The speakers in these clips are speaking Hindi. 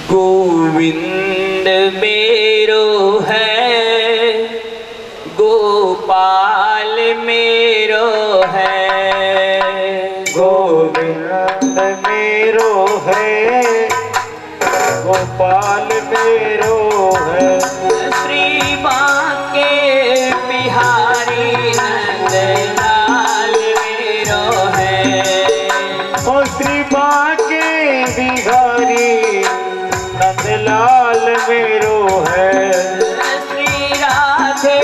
गोविंद मेरो है, गोपाल मेरो है। गोविंद मेरो है, गोपाल मेरो है। श्री बांके बिहारी नंदलाल मेरो है। ओ श्री बांके बिहारी नंदलाल मेरो है। श्री राधे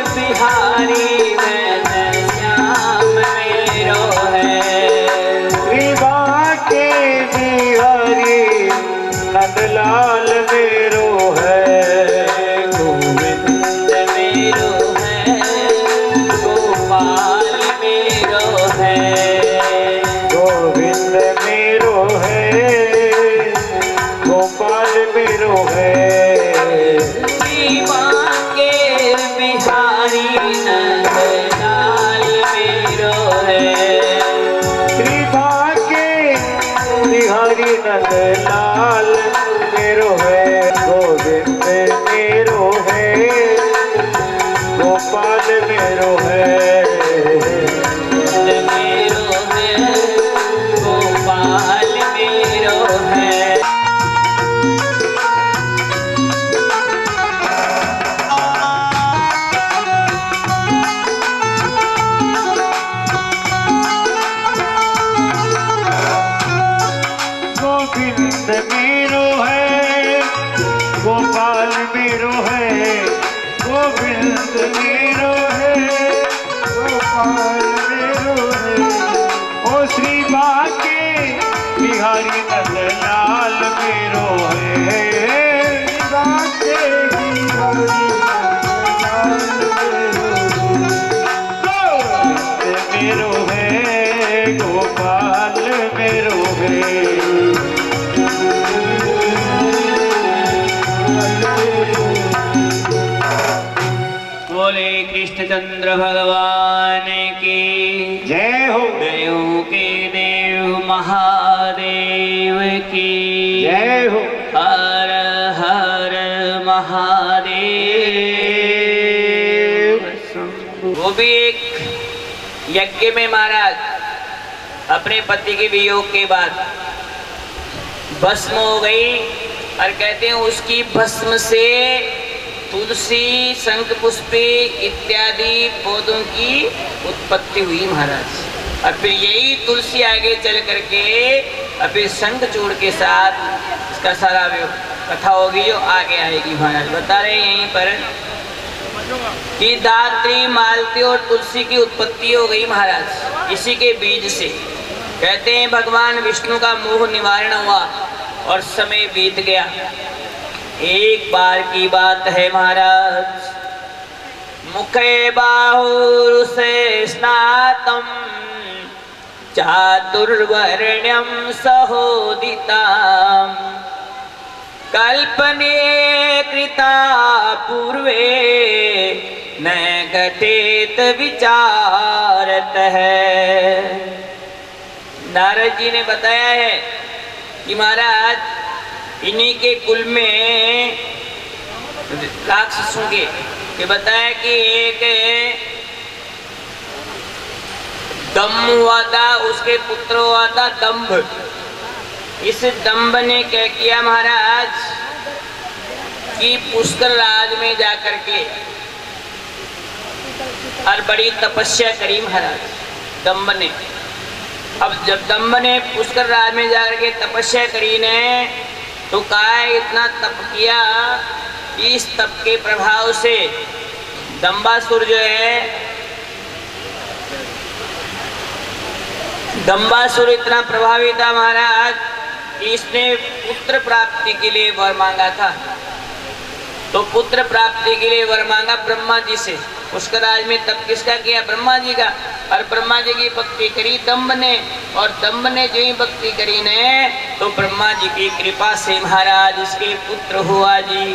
बिहारी घनश्याम मेरो है। श्री बांके बिहारी नंदलाल मेरो है। गोविंद मेरो है, गोपाल मेरो है। गोविंद मेरो है, गोपाल मेरो है। श्री बांके बिहारी नंदलाल मेरो है। श्री बांके बिहारी नंदलाल मेरो है। गोविंद मेरो है, गोपाल मेरो है। मेरो है, गोपाल मेरो है। गोविंद मेरो है, गोपाल मेरो है। गोविंद मेरो है, गोपाल मेरो है। ओ श्री बांके बिहारी नंदलाल मेरो है। बांके बिहारी नंदलाल मेरो है। गोविंद मेरो है, गोपाल मेरो है। बोले कृष्णचंद्र भगवान की जय हो। देवों के देव महादेव की जय हो। हर हर महादेव। वो भी एक यज्ञ में महाराज अपने पति के वियोग के बाद भस्म हो गई और कहते हैं उसकी भस्म से तुलसी, शंख पुष्पे इत्यादि पौधों की उत्पत्ति हुई महाराज। और फिर यही तुलसी आगे चल करके और फिर शंखचूड़ के साथ इसका सारा कथा होगी जो आगे आएगी महाराज। बता रहे यहीं पर कि दात्री, मालती और तुलसी की उत्पत्ति हो गई महाराज इसी के बीज से। कहते हैं भगवान विष्णु का मोह निवारण हुआ और समय बीत गया। एक बार की बात है महाराज, मुखे बाहुरुसे स्नातम चातुर्वर्ण्यम सहोदिताम कल्पने कृता पूर्वे न घटेत विचारत है। नारद जी ने बताया है कि महाराज इन्हीं के कुल में राक्षसों के बताया कि एक दम्भ हुआ था, उसके पुत्र हुआ था दम्भ। इस दम्भ ने क्या किया महाराज कि पुष्कर राज में जाकर के और बड़ी तपस्या करी महाराज दम्भ ने। अब जब दम्भ ने पुष्कर राज में जाकर के तपस्या करी ने तो कहा इतना तप किया, इस तप के प्रभाव से दंबासुर जो है, दंबासुर इतना प्रभावी था महाराज, इसने पुत्र प्राप्ति के लिए वर मांगा था। तो पुत्र प्राप्ति के लिए वर मांगा ब्रह्मा जी से। पुष्कर राज में तप किसका किया? ब्रह्मा जी का। और ब्रह्मा जी की भक्ति करी दम्भ ने, और दम्भ ने जो ही भक्ति करी ने तो ब्रह्मा जी की कृपा से महाराज इसके पुत्र हुआ जी।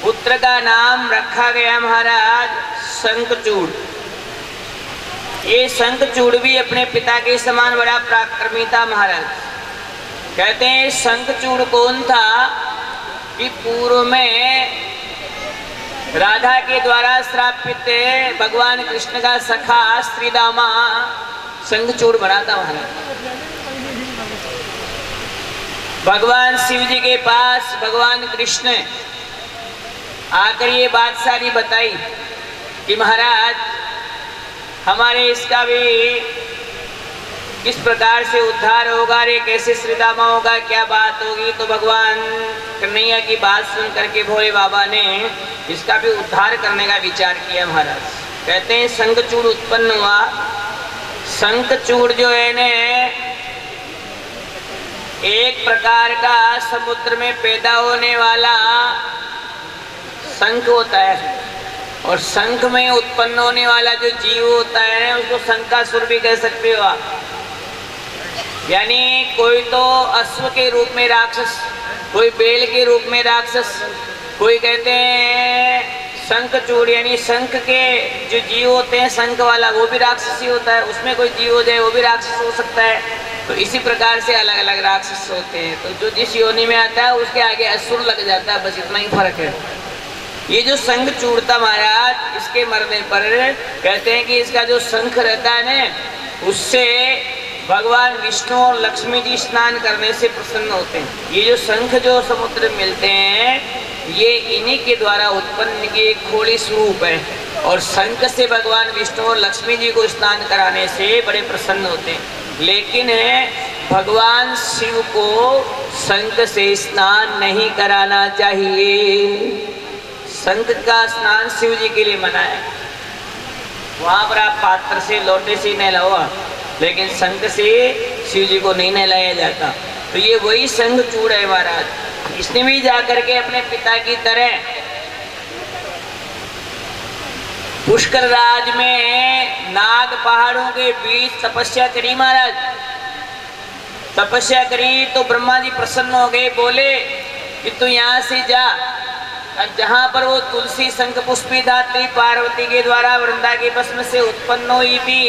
पुत्र का नाम रखा गया महाराज शंखचूड़। ये शंखचूड़ भी अपने पिता के समान बड़ा पराक्रमी था महाराज। कहते हैं शंखचूड़ कौन था कि पूर्व में राधा के द्वारा श्रापित भगवान कृष्ण का सखा श्रीदामा शंखचूड़ बना था महाराज। भगवान शिव जी के पास भगवान कृष्ण आकर ये बात सारी बताई कि महाराज हमारे इसका भी किस प्रकार से उद्धार होगा, रे कैसे श्रीदामा होगा, क्या बात होगी। तो भगवान कन्हैया की बात सुन करके भोले बाबा ने इसका भी उद्धार करने का विचार किया महाराज। कहते हैं शंखचूड़ उत्पन्न हुआ। शंखचूड़ जो है ने एक प्रकार का समुद्र में पैदा होने वाला शंख होता है, और शंख में उत्पन्न होने वाला जो जीव होता है उसको शंखासुर भी कह सकते हो आप। यानी कोई तो अश्व के रूप में राक्षस, कोई बैल के रूप में राक्षस, कोई कहते हैं शंखचूड़ यानी शंख के जो जीव होते हैं शंख वाला वो भी राक्षसी होता है, उसमें कोई जीव हो जाए वो भी राक्षस हो सकता है। तो इसी प्रकार से अलग अलग राक्षस होते हैं। तो जो जिस योनि में आता है उसके आगे असुर लग जाता है, बस इतना ही फर्क है। ये जो शंखचूड़ था महाराज, इसके मरने पर कहते हैं कि इसका जो शंख रहता है ना उससे भगवान विष्णु और लक्ष्मी जी स्नान करने से प्रसन्न होते हैं। ये जो शंख जो समुद्र में मिलते हैं ये इन्हीं के द्वारा उत्पन्न की खोड़ी स्वरूप है, और शंख से भगवान विष्णु और लक्ष्मी जी को स्नान कराने से बड़े प्रसन्न होते हैं। लेकिन भगवान शिव को शंख से स्नान नहीं कराना चाहिए। शंख का स्नान शिव जी के लिए मना है। वहां पर आप पात्र से लोटे से नहलाओ, लेकिन शंख से शिव जी को नहीं नहलाया जाता। तो ये वही शंखचूड़ है महाराज। इसने भी जाकर के अपने पिता की तरह पुष्कर राज में नाग पहाड़ों के बीच तपस्या करी महाराज। तपस्या करी तो ब्रह्मा जी प्रसन्न हो गए, बोले कि तू यहाँ से जा, जहाँ पर वो तुलसी शंख पुष्पी धात्री पार्वती के द्वारा वृंदा के भस्म से उत्पन्न हुई थी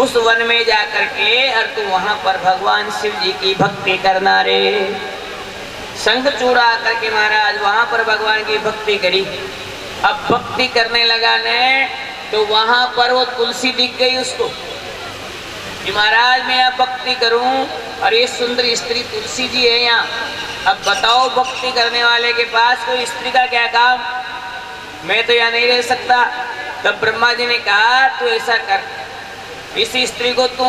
उस वन में जाकर के और तू वहां पर भगवान शिव जी की भक्ति करना रे। शंखचूड़ आकर के महाराज वहां पर भगवान की भक्ति करी। अब भक्ति करने लगा ने तो वहां पर वो तुलसी दिख गई उसको कि महाराज मैं अब भक्ति करूं और ये सुंदर स्त्री तुलसी जी है यहाँ। अब बताओ भक्ति करने वाले के पास कोई स्त्री का क्या काम, मैं तो यहाँ नहीं रह सकता। तब ब्रह्मा जी ने कहा तू ऐसा कर, इस स्त्री को तू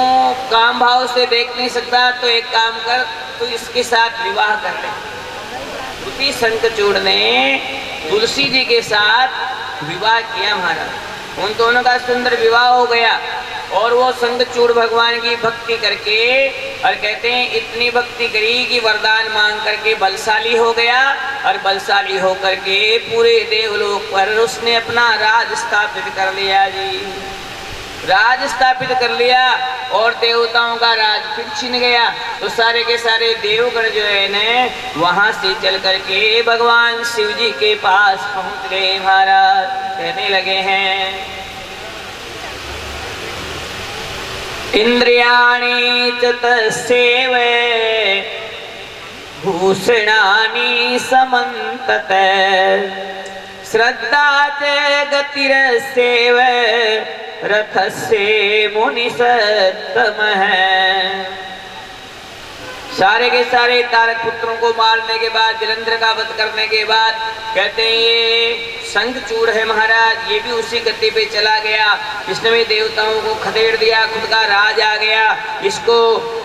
काम भाव से देख नहीं सकता तो एक काम कर, तू इसके साथ विवाह कर ले। उसी शंखचूड़ ने तुलसी जी के साथ विवाह किया महाराज। उन दोनों का सुंदर विवाह हो गया और वो शंखचूड़ भगवान की भक्ति करके और कहते हैं इतनी भक्ति करी कि वरदान मांग करके बलशाली हो गया, और बलशाली हो करके पूरे देवलोक पर उसने अपना राज स्थापित कर लिया जी। राज स्थापित कर लिया और देवताओं का राज फिर छिन गया। तो सारे के सारे देवगण जो है न वहां से चल करके भगवान शिव जी के पास पहुंच गए महाराज। कहने लगे हैं इंद्रियाणि च तस्यैव भूषणानि समन्तत श्रद्धा च गतिरस्यैव रथस्य मुनिसत्तमः। सारे के सारे तारक पुत्रों को मारने के बाद, जलंधर का वध करने के बाद कहते हैं ये शंखचूड़ है महाराज, ये भी उसी गति पे चला गया। इसने भी देवताओं को खदेड़ दिया, खुद का राज आ गया। इसको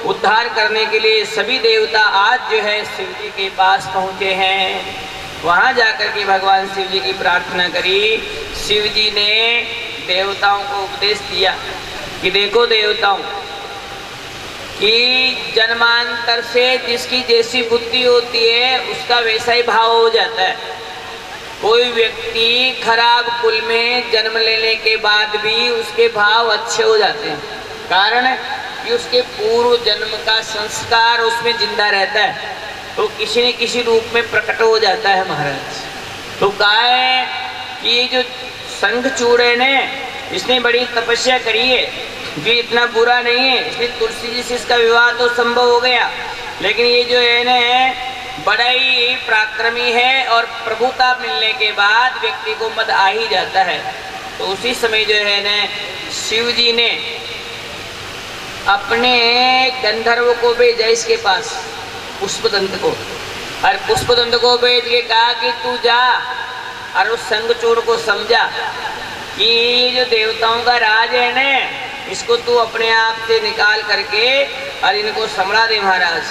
उद्धार करने के लिए सभी देवता आज जो है शिव जी के पास पहुंचे हैं। वहां जाकर के भगवान शिव जी की प्रार्थना करी। शिव जी ने देवताओं को उपदेश दिया कि देखो देवताओं कि जन्मांतर से जिसकी जैसी बुद्धि होती है उसका वैसा ही भाव हो जाता है। कोई व्यक्ति खराब कुल में जन्म लेने के बाद भी उसके भाव अच्छे हो जाते हैं, कारण कि उसके पूर्व जन्म का संस्कार उसमें जिंदा रहता है, तो किसी न किसी रूप में प्रकट हो जाता है महाराज। तो कहा है कि ये जो शंखचूड़ है ने इसने बड़ी तपस्या करी है, जो इतना बुरा नहीं है, इसलिए तुलसी जी से इसका विवाह तो संभव हो गया। लेकिन ये जो है ना बड़ा ही पराक्रमी है और प्रभुता मिलने के बाद व्यक्ति को मद आ ही जाता है। तो उसी समय जो है ना शिव जी ने अपने गंधर्व को भेजा इसके पास, पुष्पदंत को, और पुष्पदंत को भेज के कहा कि तू जा और उस शंखचूड़ को समझा कि जो देवताओं का राज है ना इसको तू अपने आप से निकाल करके और इनको संभला दे महाराज।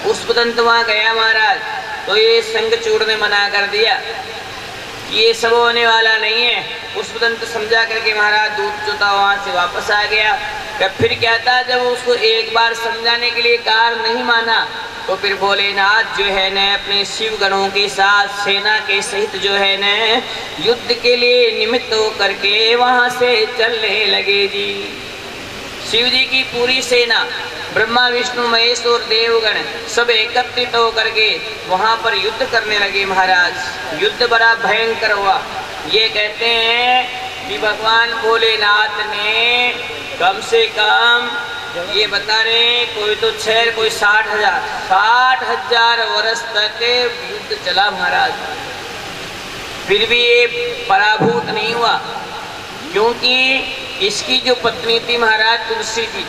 पुष्पदंत वहां गया महाराज, तो ये शंखचूड़ ने मना कर दिया कि ये सब होने वाला नहीं है। पुष्पदंत समझा करके महाराज दूध जो था वहां से वापस आ गया। फिर क्या था, जब उसको एक बार समझाने के लिए कार नहीं माना तो फिर भोलेनाथ जो है न अपने शिव गणों के साथ सेना के सहित जो है न युद्ध के लिए निमित्त होकर के वहां से चलने लगे जी। शिव जी की पूरी सेना ब्रह्मा विष्णु महेश और देवगण सब एकत्रित होकर के वहां पर युद्ध करने लगे महाराज। युद्ध बड़ा भयंकर हुआ। ये कहते हैं कि भगवान भोलेनाथ ने कम से कम, ये बता रहे कोई तो 6 कोई 60,000 वर्ष तक युद्ध चला महाराज, फिर भी ये पराभूत नहीं हुआ। क्योंकि इसकी जो पत्नी थी महाराज तुलसी जी,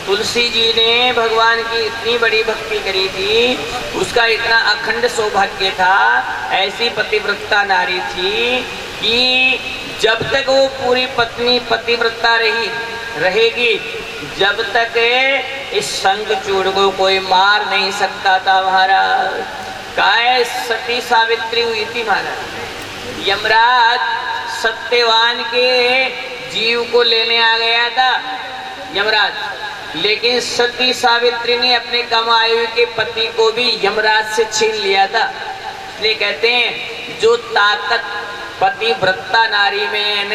तुलसी जी ने भगवान की इतनी बड़ी भक्ति करी थी, उसका इतना अखंड सौभाग्य था, ऐसी पतिव्रता नारी थी कि जब तक वो पूरी पत्नी पतिव्रता रहेगी जब तक इस शंखचूड़ को कोई मार नहीं सकता था महाराज। काय सती सावित्री हुई थी महाराज। यमराज सत्यवान के जीव को लेने आ गया था यमराज, लेकिन सती सावित्री ने अपने कम आयु के पति को भी यमराज से छीन लिया था। इसलिए कहते हैं जो ताकत पतिव्रता नारी में है न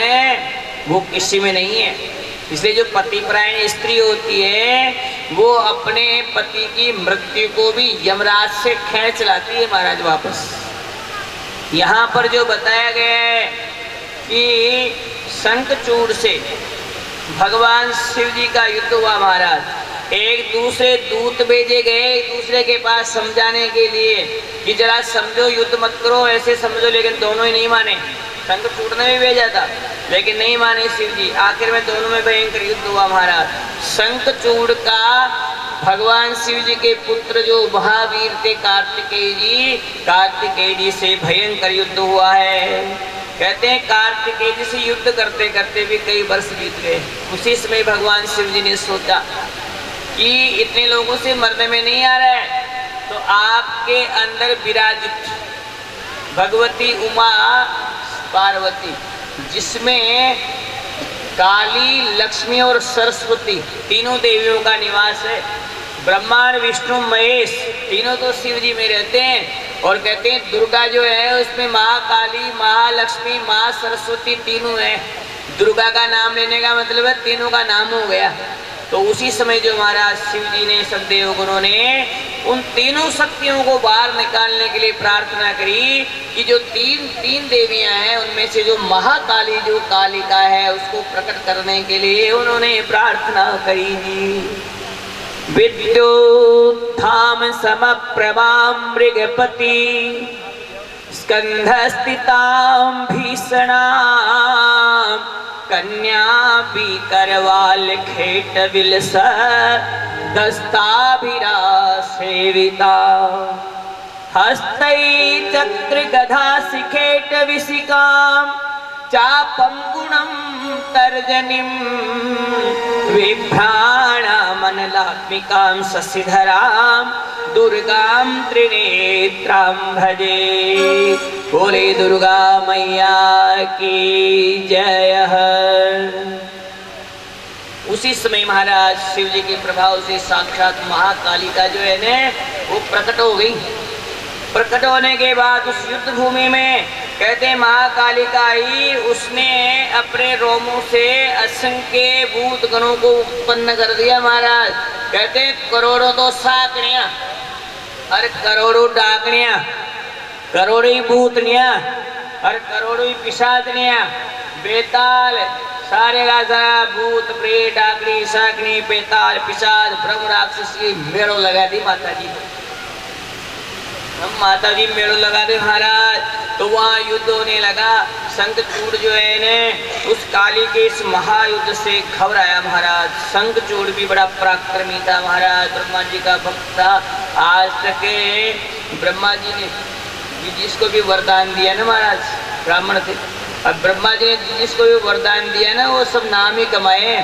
वो किसी में नहीं है। इसलिए जो पतिपरायण स्त्री होती है वो अपने पति की मृत्यु को भी यमराज से खींच लाती है महाराज वापस। यहाँ पर जो बताया गया है कि शंखचूड़ से भगवान शिव जी का युद्ध हुआ महाराज। एक दूसरे दूत भेजे गए एक दूसरे के पास समझाने के लिए कि जरा समझो, युद्ध मत करो, ऐसे समझो, लेकिन दोनों ही नहीं माने। शंखचूड़ ने भी भेजा था लेकिन नहीं माने शिव जी। आखिर में दोनों में भयंकर युद्ध हुआ महाराज। शंखचूड़ का भगवान शिव जी के पुत्र जो महावीर थे कार्तिकेय जी से भयंकर युद्ध हुआ है। कहते हैं कार्तिकेय जी से युद्ध करते करते भी कई वर्ष बीत गए। उसी समय भगवान शिव जी ने सोचा कि इतने लोगों से मरने में नहीं आ रहा है, तो आपके अंदर विराजित भगवती उमा पार्वती, जिसमें काली, लक्ष्मी और सरस्वती तीनों देवियों का निवास है। ब्रह्मा विष्णु महेश तीनों तो शिव जी में रहते हैं। और कहते हैं दुर्गा जो है उसमें महाकाली, महालक्ष्मी, माँ सरस्वती तीनों है। दुर्गा का नाम लेने का मतलब है तीनों का नाम हो गया। तो उसी समय जो महाराज शिव जी ने सब देवगुणों ने उन तीनों शक्तियों को बाहर निकालने के लिए प्रार्थना करी कि जो तीन देवियां हैं उनमें से जो महाकाली जो कालिका है उसको प्रकट करने के लिए उन्होंने प्रार्थना करी जी। विद्युत्थाम समप्रभां मृगपति स्कंधस्थितां भीषणां कन्या भी करवाल खेट विलस दस्ताभिरा सेविता हस्तै चक्र गधा शिखेट विशिकां चापं गुणं तर्जनीं विभ्राणामनलात्मिकां शशिधरां दुर्गां त्रिनेत्रां भजे। बोले दुर्गा मैया की जय। उसी समय महाराज शिव जी के प्रभाव से साक्षात महाकालिका जो है न वो प्रकट हो गई। प्रकट होने के बाद उस युद्ध भूमि में कहते हैं महाकालिका ही उसने अपने रोमों से असंख्य भूत गणों को उत्पन्न कर दिया महाराज। कहते हैं करोड़ों तो साकड़ियां और करोड़ों डाकड़ियां, करोड़ों ही भूतनियां और करोड़ों ही पिशाचनियां, बेताल, सारे का सारा भूत प्रेत डाकनी शाकनी पेताल पिशाच ब्रह्म राक्षस की मेड़ो लगा दी माता जी ने। हम माता जी मेड़ो लगा दे महाराज, तो वहाँ युद्ध होने लगा। शंखचूड़ जो है ने उस काली के इस महायुद्ध से घबराया महाराज। शंखचूड़ भी बड़ा पराक्रमी था महाराज, ब्रह्मा जी का भक्त था। आज तक ब्रह्मा जी ने जिसको भी वरदान दिया ना महाराज, ब्राह्मण थे, अब ब्रह्मा जी ने जिसको भी वरदान दिया ना वो सब नाम ही कमाए।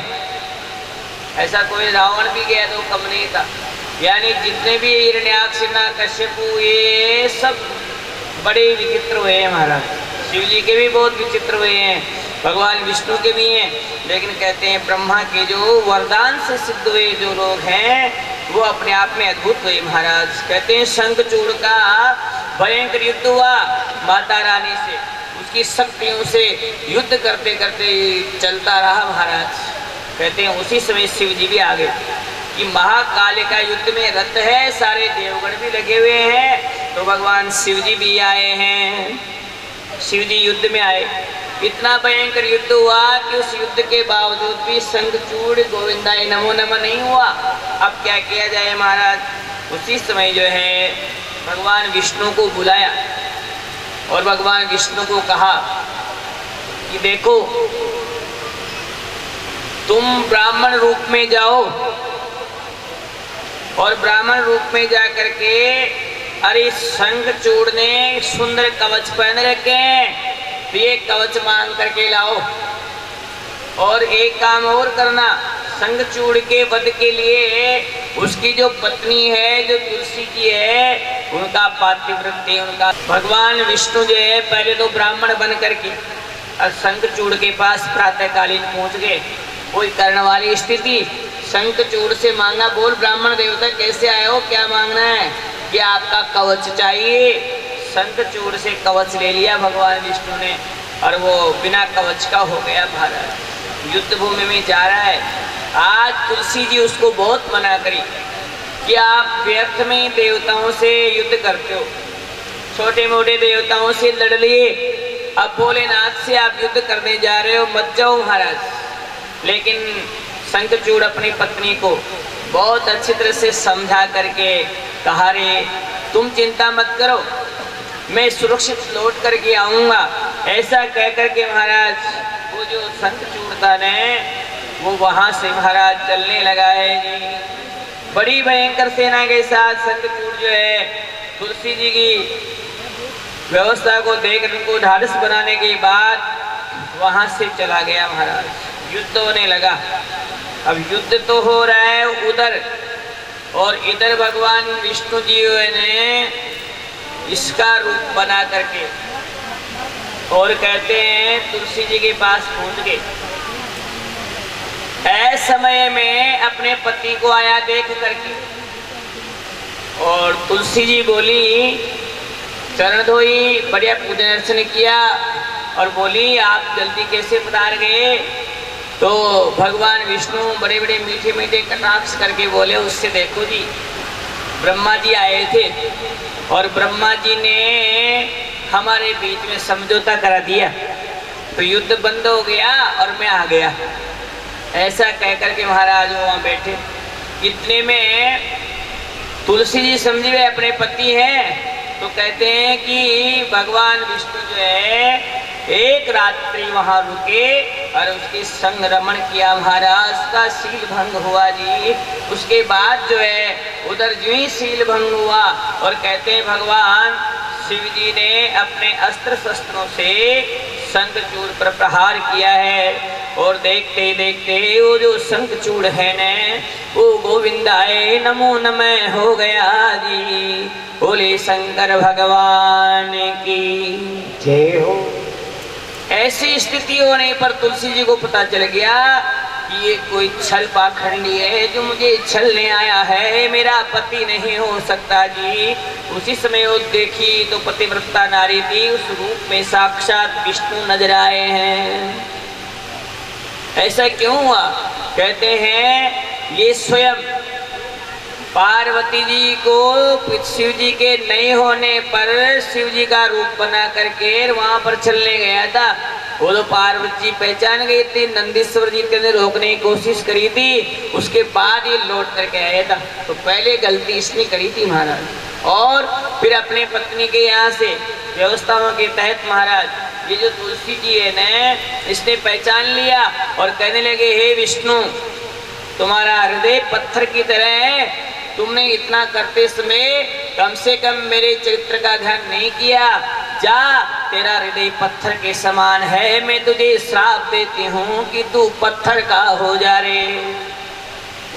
ऐसा कोई रावण भी गया तो कम नहीं था। यानी जितने भी हिरण्याक्ष कश्यपु ये सब बड़े विचित्र हुए हैं महाराज। शिव जी के भी बहुत विचित्र हुए हैं, भगवान विष्णु के भी हैं, लेकिन कहते हैं ब्रह्मा के जो वरदान से सिद्ध हुए जो लोग हैं वो अपने आप में अद्भुत हुए महाराज। कहते हैं शंखचूड़ का भयंकर युद्ध हुआ माता रानी से, उसकी शक्तियों से युद्ध करते करते चलता रहा महाराज। कहते हैं उसी समय शिव जी भी आ गए कि महाकाल का युद्ध में रथ है, सारे देवगण भी लगे हुए हैं, तो भगवान शिव जी भी आए हैं। शिव जी युद्ध में आए, इतना भयंकर युद्ध हुआ कि उस युद्ध के बावजूद भी शंखचूड़ गोविंदाय नमो नमः नहीं हुआ। अब क्या किया जाए महाराज। उसी समय जो है भगवान विष्णु को बुलाया और भगवान विष्णु को कहा कि देखो तुम ब्राह्मण रूप में जाओ और ब्राह्मण रूप में जा करके अरे शंखचूड़ ने सुंदर कवच पहन रखे हैं, तो ये कवच मांग करके लाओ। और एक काम और करना, शंखचूड़ के वध के लिए उसकी जो पत्नी है जो तुलसी जी है उनका पातिव्रत्य, उनका भगवान विष्णु जो है पहले तो ब्राह्मण बन करके और शंखचूड़ के पास प्रातःकालीन पहुंच गए। कोई कर्ण वाली स्थिति, शंखचूड़ से मांगा, बोल ब्राह्मण देवता कैसे आए हो, क्या मांगना है, कि आपका कवच चाहिए। शंखचूड़ से कवच ले लिया भगवान विष्णु ने और वो बिना कवच का हो गया महाराज। युद्ध भूमि में जा रहा है। आज तुलसी जी उसको बहुत मना करी कि आप व्यर्थ में देवताओं से युद्ध करते हो, छोटे मोटे देवताओं से लड़ लिए, अब भोलेनाथ से आप युद्ध करने जा रहे हो, मत जाओ महाराज। लेकिन शंखचूड़ अपनी पत्नी को बहुत अच्छी तरह से समझा करके कहा, रे तुम चिंता मत करो, मैं सुरक्षित लौट करके आऊँगा। ऐसा कह करके महाराज वो जो शंखचूड़ था ने वो वहाँ से महाराज चलने लगा है जी। बड़ी भयंकर सेना के साथ शंखचूड़ जो है तुलसी जी की व्यवस्था को देख उनको ढाढ़स बनाने के बाद वहाँ से चला गया महाराज। युद्ध होने लगा। अब युद्ध तो हो रहा है उधर, और इधर भगवान विष्णु जी ने इसका रूप बना करके और कहते हैं तुलसी जी के पास पहुंच गए। ऐसे समय में अपने पति को आया देख करके और तुलसी जी बोली, चरण धोई, बढ़िया पूजन अर्चन किया और बोली आप जल्दी कैसे पधार गए। तो भगवान विष्णु बड़े बड़े मीठे मीठे कटाक्ष करके बोले, उससे देखो जी ब्रह्मा जी आए थे और ब्रह्मा जी ने हमारे बीच में समझौता करा दिया, तो युद्ध बंद हो गया और मैं आ गया। ऐसा कह करके महाराज वहाँ बैठे। इतने में तुलसी जी समझे वे अपने पति हैं, तो कहते हैं कि भगवान विष्णु जो है एक रात्रि वहाँ रुके और उसके संग रमण किया महाराज। का शील भंग हुआ जी। उसके बाद जो है उधर जो ही शील भंग हुआ और कहते हैं भगवान शिव जी ने अपने अस्त्र शस्त्रों से शंखचूड़ पर प्रहार किया है और देखते देखते वो जो शंखचूड़ है न वो गोविंदाय नमो नमः हो गया जी। बोले शंकर भगवान की जय हो। ऐसी स्थिति होने पर तुलसी जी को पता चल गया कि ये कोई छल पाखंडी है जो मुझे छलने आया है, मेरा पति नहीं हो सकता जी। उसी समय वो देखी तो पतिव्रता नारी थी, उस रूप में साक्षात विष्णु नजर आए हैं। ऐसा क्यों हुआ? कहते हैं ये स्वयं पार्वती जी को शिव जी के नहीं होने पर शिव जी का रूप बना करके वहां पर चलने गया था। वो तो पार्वती जी पहचान गई थी, नंदीश्वर जी के रोकने की कोशिश करी थी, उसके बाद ये लौट करके आया था। तो पहले गलती इसने करी थी महाराज, और फिर अपने पत्नी के यहाँ से व्यवस्थाओं के तहत महाराज ये जो तुलसी जी है न, इसने पहचान लिया और कहने लगे, हे विष्णु, तुम्हारा हृदय पत्थर की तरह है, तुमने इतना करते समय कम से कम मेरे चरित्र का ध्यान नहीं किया, जा, तेरा हृदय पत्थर के समान है, मैं तुझे श्राप देती हूँ कि तू पत्थर का हो जा रे।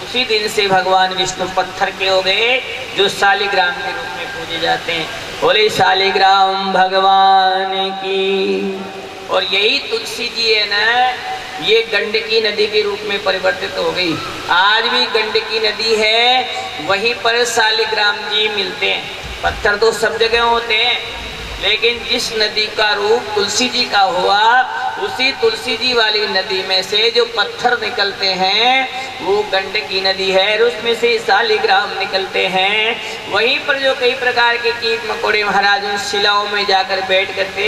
उसी दिन से भगवान विष्णु पत्थर के हो गए, जो शालिग्राम के रूप में पूजे जाते हैं। बोले शालिग्राम भगवान की। और यही तुलसी जी है ना, ये गंडकी नदी के रूप में परिवर्तित हो गई। आज भी गंडकी नदी है, वहीं पर शालिग्राम जी मिलते हैं। पत्थर तो सब जगह होते हैं, लेकिन जिस नदी का रूप तुलसी जी का हुआ, उसी तुलसी जी वाली नदी में से जो पत्थर निकलते हैं वो गंडकी नदी है, और उसमें से शालिग्राम निकलते हैं। वहीं पर जो कई प्रकार के कीट मकोड़े महाराज उन शिलाओं में जाकर बैठ करते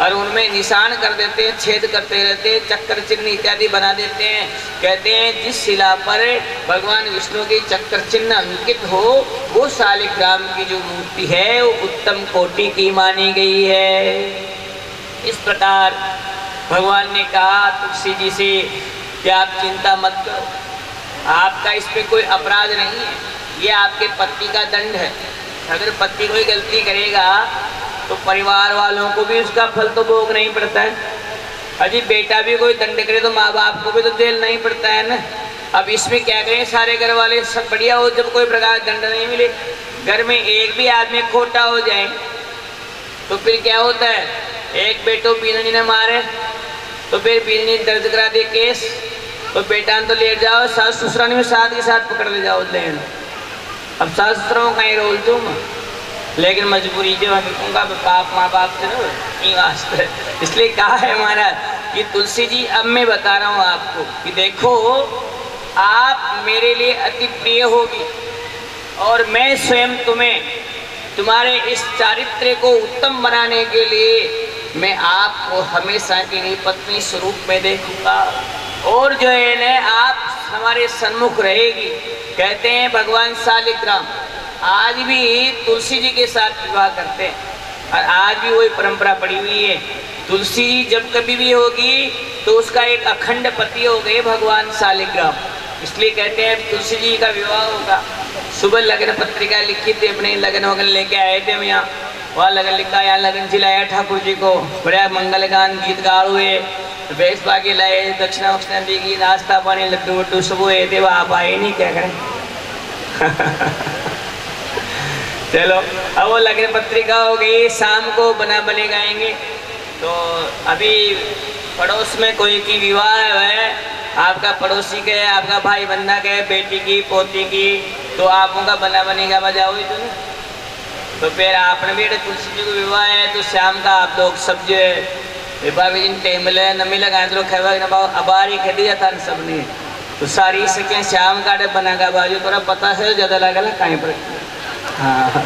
और उनमें निशान कर देते हैं, छेद करते रहते हैं, चक्कर चिन्ह इत्यादि बना देते हैं। कहते हैं जिस शिला पर भगवान विष्णु के चक्कर चिन्ह अंकित हो, वो शालिग्राम की जो मूर्ति है वो उत्तम कोटि की मानी गई है। इस प्रकार भगवान ने कहा तुलसी जी से कि आप चिंता मत करो, आपका इस पे कोई अपराध नहीं है, ये आपके पति का दंड है। अगर पति कोई गलती करेगा तो परिवार वालों को भी उसका फल तो भोगना ही पड़ता है। अजी बेटा भी कोई दंड करे तो माँ बाप को भी तो झेलना ही पड़ता है ना। अब इसमें क्या करें, सारे घर वाले सब बढ़िया हो, जब कोई प्रकार दंड नहीं मिले, घर में एक भी आदमी खोटा हो जाए तो फिर क्या होता है, एक बेटो बीननी ने मारे तो फिर बीननी दर्ज करा दे केस, तो बेटा तो ले जाओ, सास ससुरा ने साथ के साथ पकड़ ले जाओ लेन। अब सास ससुरों का ही रोल तुम, लेकिन मजबूरी जो उनका बाप माँ बाप से नहीं वास्ते, इसलिए कहा है महाराज कि तुलसी जी अब मैं बता रहा हूँ आपको कि देखो आप मेरे लिए अति प्रिय होगी, और मैं स्वयं तुम्हें तुम्हारे इस चारित्र्य को उत्तम बनाने के लिए मैं आपको हमेशा के लिए पत्नी स्वरूप में देखूंगा, और जो है ना आप हमारे सन्मुख रहेगी। कहते हैं भगवान शालिग्राम आज भी तुलसी जी के साथ विवाह करते हैं, और आज भी वही परंपरा पड़ी हुई है। तुलसी जब कभी भी होगी तो उसका एक अखंड पति हो गए भगवान शालिग्राम, इसलिए कहते हैं तुलसी जी का विवाह होगा। सुबह लगन पत्रिका लिखी थी, अपने लगन वगन लेके आए थे हम यहाँ, वहाँ लगन लिखा, यहाँ लगन जिलाया ठाकुर जी को, बड़ा मंगल गान गीत गा हुए, बेस बाकी लाए, दक्षिणा वक्षिणा दी गई, नाश्ता पानी लड्डू वड्डू सब हुए थे, आप आए नहीं, क्या करें। चलो अब वो लगन पत्रिका हो गई, शाम को बना बने गाएंगे। तो अभी पड़ोस में कोई की विवाह है, आपका पड़ोसी के, आपका भाई बंदा के, बेटी की पोती की, तो आप उनका बना बनेगा बजाओगे तो नहीं। तो फिर आपने भी तुलसी जी को विवाह है तो शाम का आप लोग सब जो है भाभी जी टेबल है नमी लगाए तो खेवा अबारी खेदी जाता है सबने, तो सारी सकें शाम का बना का बाजू थोड़ा पता है ज़्यादा लगा ना कहीं पर। हाँ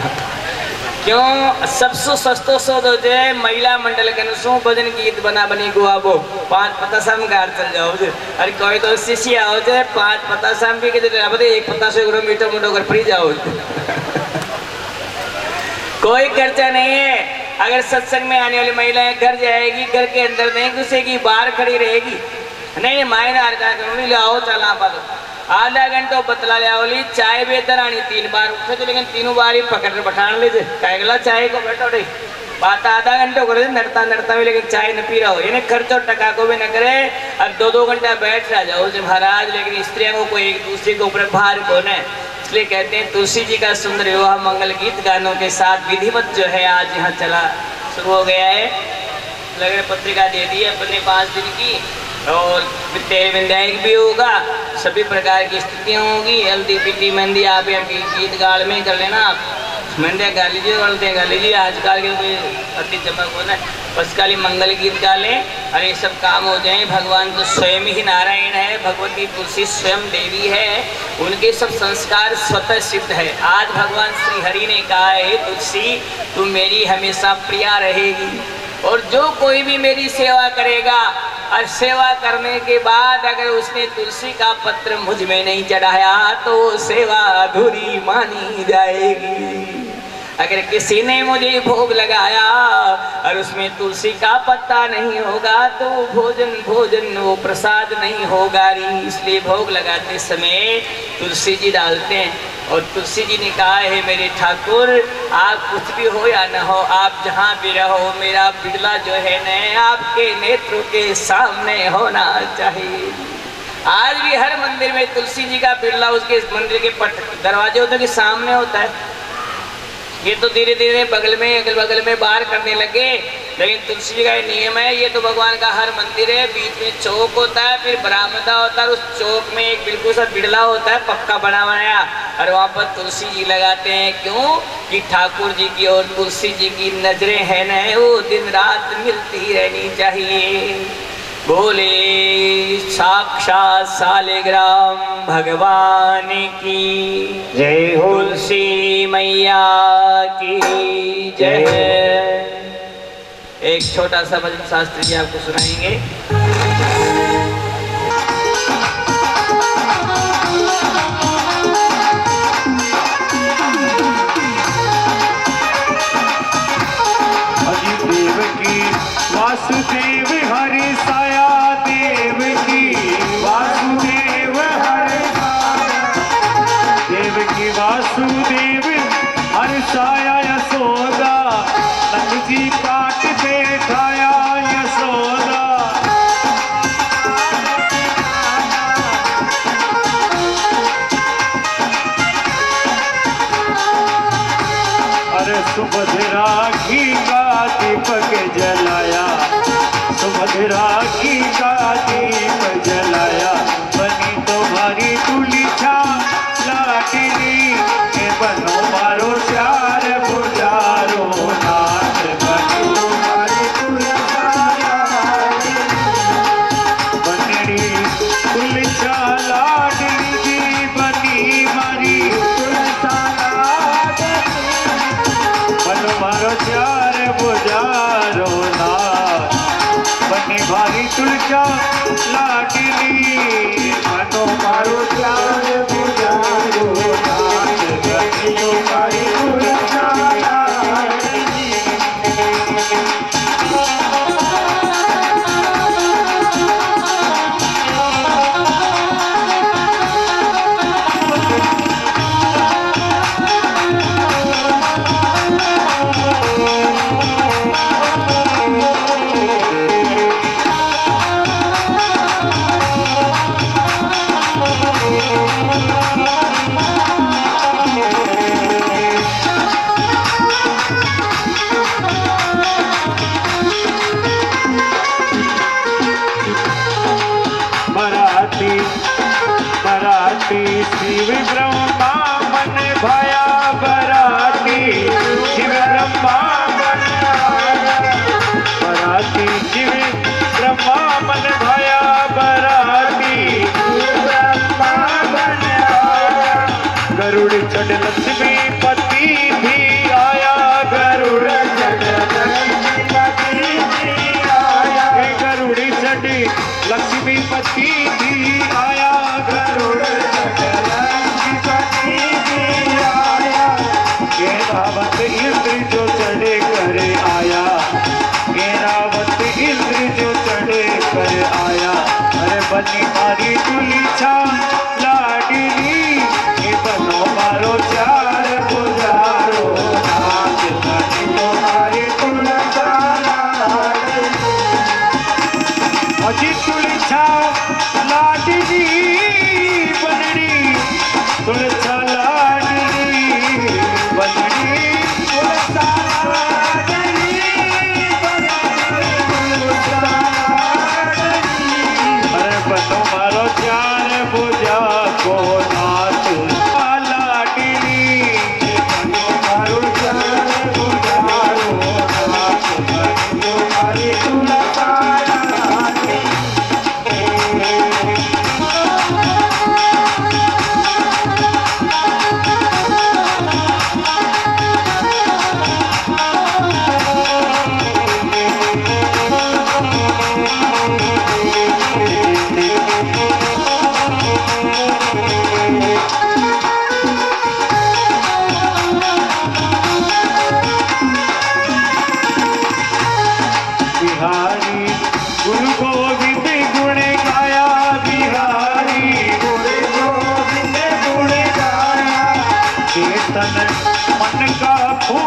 क्यों सबसे सस्तो सौद हो जाए महिला मंडल के अनुसू भजन गीत बना बनी गुआबो 5 पता शाम गाड़ चल जाओ जे, अरे कोई तो शिष्य आओ जाए 5 पता शाम भी के एक पता से मीठो मुठो कर फ्री जाओ। कोई खर्चा नहीं है। अगर सत्संग में आने वाली महिलाएं घर जाएगी, घर के अंदर नहीं घुसेगी, बाहर खड़ी रहेगी, नहीं मायने ले आओ चला पा आधा घंटा बतला लिया चाय बेहतर आनी 3 बार उठे थे, लेकिन तीनों बार ही पकड़ कर बैठान ले कहला चाय को बैठो रे बात आधा घंटा करे नड़ता नड़ता भी, लेकिन चाय न पी रहा हो, इन्हें खर्चो टका को भी न करे और 2-2 घंटा बैठ रहा जाओ जब महाराज। लेकिन स्त्रियों को कोई एक दूसरे के ऊपर भार कौन है, इसलिए कहते हैं तुलसी जी का सुंदर विवाह मंगल गीत गानों के साथ विधिवत जो है आज यहाँ चला शुरू हो गया है। लगन पत्रिका दे दी है अपने 5 दिन की, और विद्यायक भी होगा, सभी प्रकार की स्थितियाँ होगी, हल्दी पीटी मेहंदी आप यहाँ गीत गाड़ में कर लेना आप, मैंने गाली जी बोलते गाली जी आजकल के कोई अति चमक होना बस खाली मंगल गीत गाले और ये सब काम हो जाए। भगवान तो स्वयं ही नारायण है, भगवती तुलसी स्वयं देवी है, उनके सब संस्कार स्वतः सिद्ध है। आज भगवान श्री हरि ने कहा है तुलसी तुम मेरी हमेशा प्रिया रहेगी, और जो कोई भी मेरी सेवा करेगा और सेवा करने के बाद अगर उसने तुलसी का पत्र मुझ में नहीं चढ़ाया तो सेवा अधूरी मानी जाएगी। अगर किसी ने मुझे भोग लगाया और उसमें तुलसी का पत्ता नहीं होगा तो भोजन वो प्रसाद नहीं होगा। इसलिए भोग लगाते समय तुलसी जी डालते हैं। और तुलसी जी ने कहा है मेरे ठाकुर आप कुछ भी हो या न हो, आप जहाँ भी रहो मेरा बिड़ला जो है न आपके नेत्रों के सामने होना चाहिए। आज भी हर मंदिर में तुलसी जी का बिड़ला उसके मंदिर के दरवाजे होते के सामने होता है। ये तो धीरे धीरे बगल में अगल बगल में बाहर करने लगे, लेकिन तुलसी जी का ये नियम है। ये तो भगवान का हर मंदिर है, बीच में चौक होता है, फिर बरामदा होता है, उस चौक में एक बिल्कुल सा बिड़ला होता है पक्का बना बनाया, और वहाँ पर तुलसी जी लगाते हैं। क्यों कि ठाकुर जी की और तुलसी जी की नजरें हैं न वो दिन रात मिलती रहनी चाहिए। बोले साक्षात सालिग्राम भगवान की जय हो, तुलसी मैया की जय। एक छोटा सा भजन शास्त्री जी आपको सुनाएंगे। देव की वासुदेव हरि साया, देव की वासुदेव हरि साया, देव की वासुदेव हरि साया यशोदा, नंद जी पाट बैठाया यशोदा। अरे सुभद्रा घी का दीपक जलाया, सुभद्रा घी का दीप जलाया, बनी तुम्हारी तुलिछा लाडली, बनो मारो चार पुजारो नाथ, बनी तुम्हारी तुलिछा लाडली, बनड़ी तुलिछा लाडली जी, बनी मारी तुलिछा लाडली, बनो मारो चार पुजारो नाथ, बनी भारी तुलचा लाडली, बनो मारो चार पुजारो नाथ, बनी भारी तुलचा लाडली। बराती शिव ब्रह्मा मन भया, बराती शिव ब्रह्मा मन भया, बराती शिव ब्रह्मा मन भया, बराती ब्रह्मा मन भया, गरुड़ चढ़ लक्ष्मी पति भी आया, गरुड़ चढ़ लक्ष्मी पति भी आया, गरुड़ चढ़ लक्ष्मी पति भी आया, गरुड़ चढ़ लक्ष्मी पति भी आया, गेरावत इंद्र जो चढ़े कर आया, गेरावत इंद्र जो चढ़े कर आया, अरे बनी मारी तुलिछा लाडली, बनो मारो चार पुजारो नाथ, बनी तुम्हारी तुलिछा लाडली, अजी तुलिछा लाडली, बनड़ी तुलिछा लाडली, बनड़ी तुलिछा लाडली, बनड़ी तुलिछा लाडली, अरे बनो मारो चार भुजा को नाथ लाडली, बनो मारो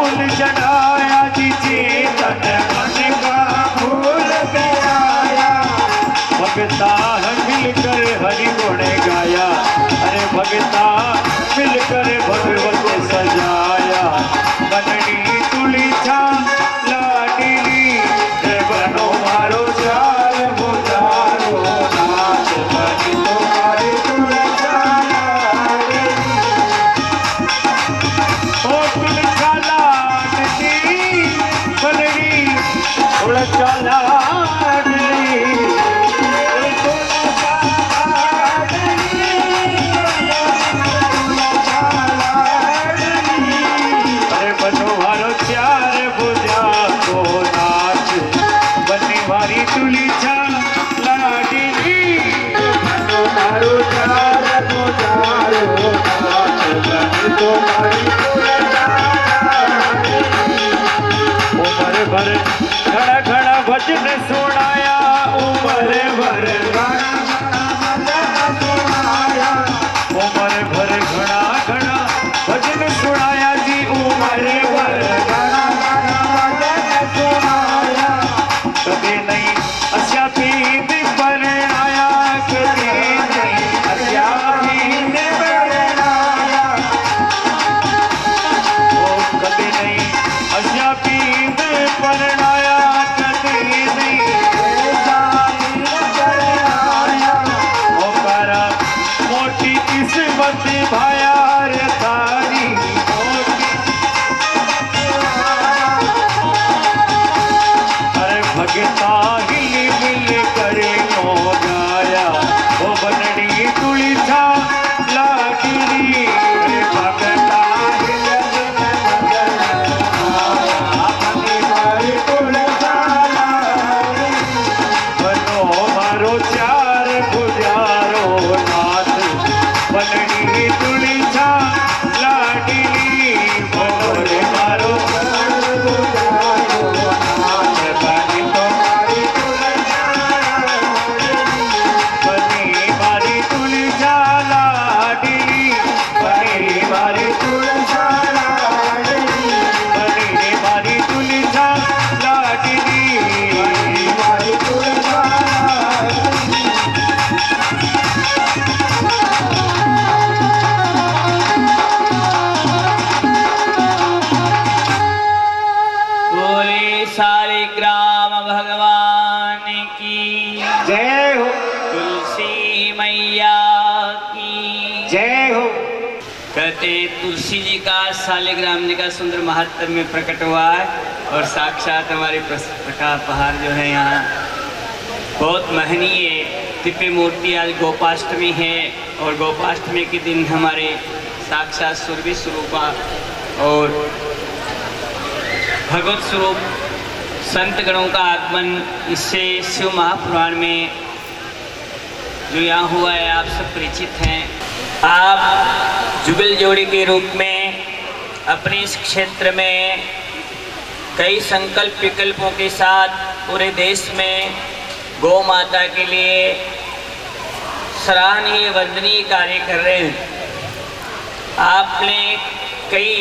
फूल चढ़ाया जी चेतन मन का फूल गया भगता मिलकर हरि गुण गाया अरे भगता मिलकर भगवत सजाया बननी तुली छा लाडली बनो मारो चार बुझारो नाच बनी तुम्हारी तुली छा ओ तुली छा लाडली बननी तुली छा लाडली तुली छा लाडली बनो मारो चार बुझारो नाच बनी तुम्हारी तुली छा उमर भर घड़ा घड़ा भजन सुनाया उमर भर उमर भर घड़ा घड़ा भजन सुनाया जी उमर भर कभी नहीं अशा पीत परणाया कभी नहीं अशा पीत परणाया ओ कभी नहीं अशा पीत परणाया कभी नहीं अशा पीत परणाया ओ करा मोटी किस्मत भाया रे तारी भगता हिल मिल करे नो गाया ओ बननी तुली छा लाडली भगता हिल बनो मारो चार गुजारो नाथ बननी तुली छा लाडली बनो रे मारो शालिग्राम भगवान की जय हो तुलसी मैया की जय हो। कहते तुलसी जी का शालिग्राम जी का सुंदर महत्व में प्रकट हुआ है और साक्षात हमारे प्रकाश पहाड़ जो है यहाँ बहुत महनीय दिव्य मूर्ति आज गोपाष्टमी है और गोपाष्टमी के दिन हमारे साक्षात सुरभि स्वरूपा और भगवत स्वरूप संत गणों का आगमन इससे शिव महापुराण में जो यहाँ हुआ है आप सब परिचित हैं। आप जुगल जोड़ी के रूप में अपने इस क्षेत्र में कई संकल्प विकल्पों के साथ पूरे देश में गौ माता के लिए सराहनीय वंदनीय कार्य कर रहे हैं। आपने कई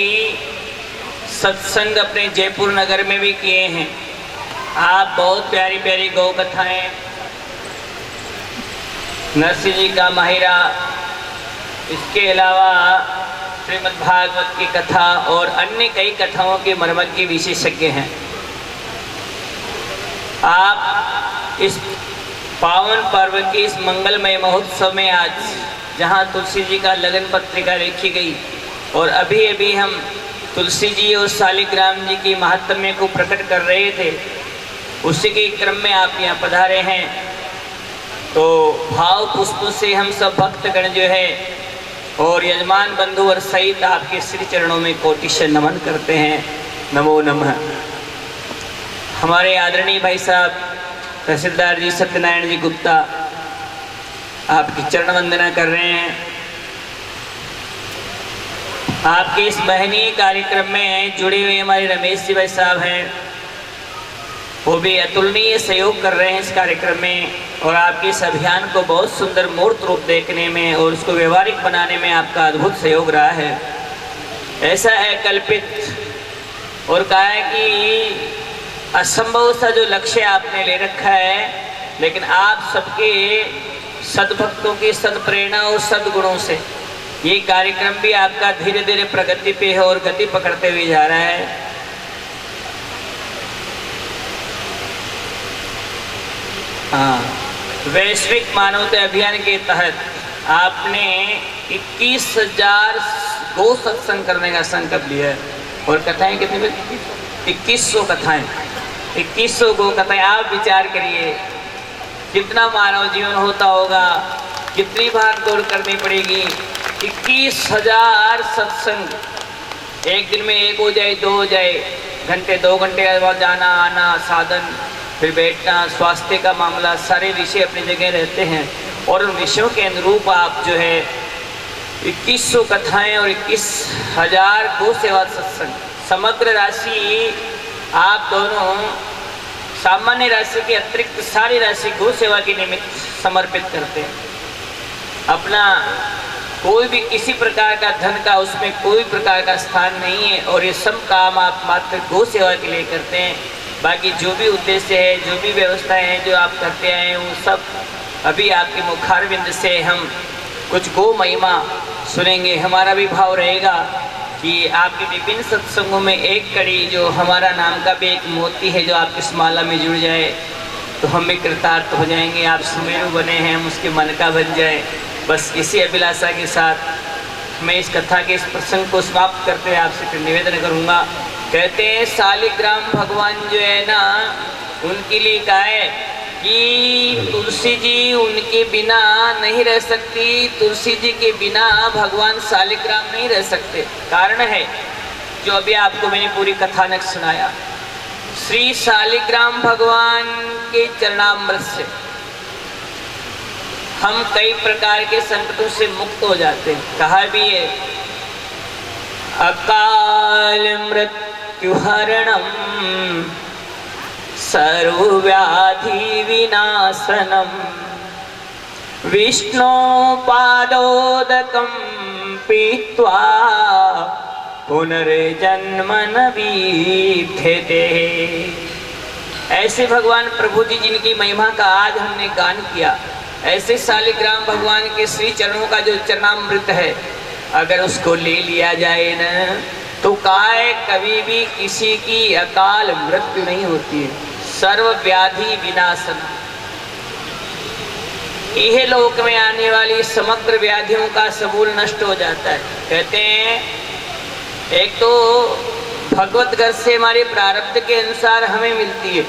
सत्संग अपने जयपुर नगर में भी किए हैं। आप बहुत प्यारी प्यारी गौ कथाएं नरसिंह जी का माहिरा, इसके अलावा श्रीमद् भागवत की कथा और अन्य कई कथाओं के मर्मज्ञ के विशेषज्ञ हैं। आप इस पावन पर्व के इस मंगलमय महोत्सव में आज जहां तुलसी जी का लगन पत्रिका लिखी गई और अभी अभी हम तुलसी जी और शालिग्राम जी की महात्म्य को प्रकट कर रहे थे, उसी के क्रम में आप यहाँ पधारे हैं। तो भाव पुष्प से हम सब भक्तगण जो है और यजमान बंधु और सहित आपके श्री चरणों में कोटिशय नमन करते हैं। नमो नमः। हमारे आदरणीय भाई साहब तहसीलदार जी सत्यनारायण जी गुप्ता आपकी चरण वंदना कर रहे हैं। आपके इस महनीय कार्यक्रम में जुड़े हुए हमारे रमेश जी भाई साहब हैं, वो भी अतुलनीय सहयोग कर रहे हैं इस कार्यक्रम में और आपके इस अभियान को बहुत सुंदर मूर्त रूप देखने में और उसको व्यवहारिक बनाने में आपका अद्भुत सहयोग रहा है। ऐसा है कल्पित और कहा है कि असंभव सा जो लक्ष्य आपने ले रखा है, लेकिन आप सबके सद्भक्तों की सद्प्रेरणा और सद्गुणों से ये कार्यक्रम भी आपका धीरे धीरे प्रगति पे है और गति पकड़ते हुए जा रहा है। हाँ, वैश्विक मानवता अभियान के तहत आपने 21,000 गो सत्संग करने का संकल्प लिया है। और कथाएं कितनी बची? 2100 कथाएं, 2100 गो कथाएं। आप विचार करिए कितना मानव जीवन होता होगा, कितनी भाग दौड़ करनी पड़ेगी। 21,000 सत्संग, एक दिन में 1 हो जाए, 2 हो जाए, घंटे 2 घंटे के बाद जाना आना, साधन, फिर बैठना, स्वास्थ्य का मामला, सारे विषय अपनी जगह रहते हैं। और उन विषयों के अनुरूप आप जो है 2100 कथाएं और 21,000 गो सेवा सत्संग, समग्र राशि आप दोनों सामान्य राशि के अतिरिक्त सारी राशि गो सेवा के निमित्त समर्पित करते हैं। अपना कोई भी किसी प्रकार का धन का उसमें कोई प्रकार का स्थान नहीं है, और ये सब काम आप मात्र गो सेवा के लिए करते हैं। बाकी जो भी उद्देश्य है, जो भी व्यवस्थाएं हैं जो आप करते आए हैं, वो सब अभी आपके मुखारविंद से हम कुछ गो महिमा सुनेंगे। हमारा भी भाव रहेगा कि आपके विभिन्न सत्संगों में एक कड़ी जो हमारा नाम का भी एक मोती है जो आपकी इस माला में जुड़ जाए तो हम भी कृतार्थ हो जाएंगे। आप सुमेरु बने हैं, हम उसके मन का बन जाए। बस इसी अभिलाषा के साथ मैं इस कथा के इस प्रसंग को समाप्त करते हुए आपसे फिर निवेदन करूँगा। कहते हैं शालिग्राम भगवान जो है ना, उनके लिए कहा है कि तुलसी जी उनके बिना नहीं रह सकती, तुलसी जी के बिना भगवान शालिग्राम नहीं रह सकते। कारण है जो अभी आपको मैंने पूरी कथानक सुनाया। श्री शालिग्राम भगवान के चरणामृत से हम कई प्रकार के संकटों से मुक्त हो जाते हैं। कहा भी है अकाल मृत्यु हरणम सर्वव्याधि विनाशनम विष्णु पादोदकम पीत्वा पुनर्जन्म न विद्यते। ऐसे भगवान प्रभु जी जिनकी महिमा का आज हमने गान किया, ऐसे शालिग्राम भगवान के श्री चरणों का जो चरणामृत है, अगर उसको ले लिया जाए न तो काय कभी भी किसी की अकाल मृत्यु नहीं होती है। सर्व व्याधि विनाशन, यह लोक में आने वाली समग्र व्याधियों का समूल नष्ट हो जाता है। कहते हैं एक तो भगवत घर से हमारे प्रारब्ध के अनुसार हमें मिलती है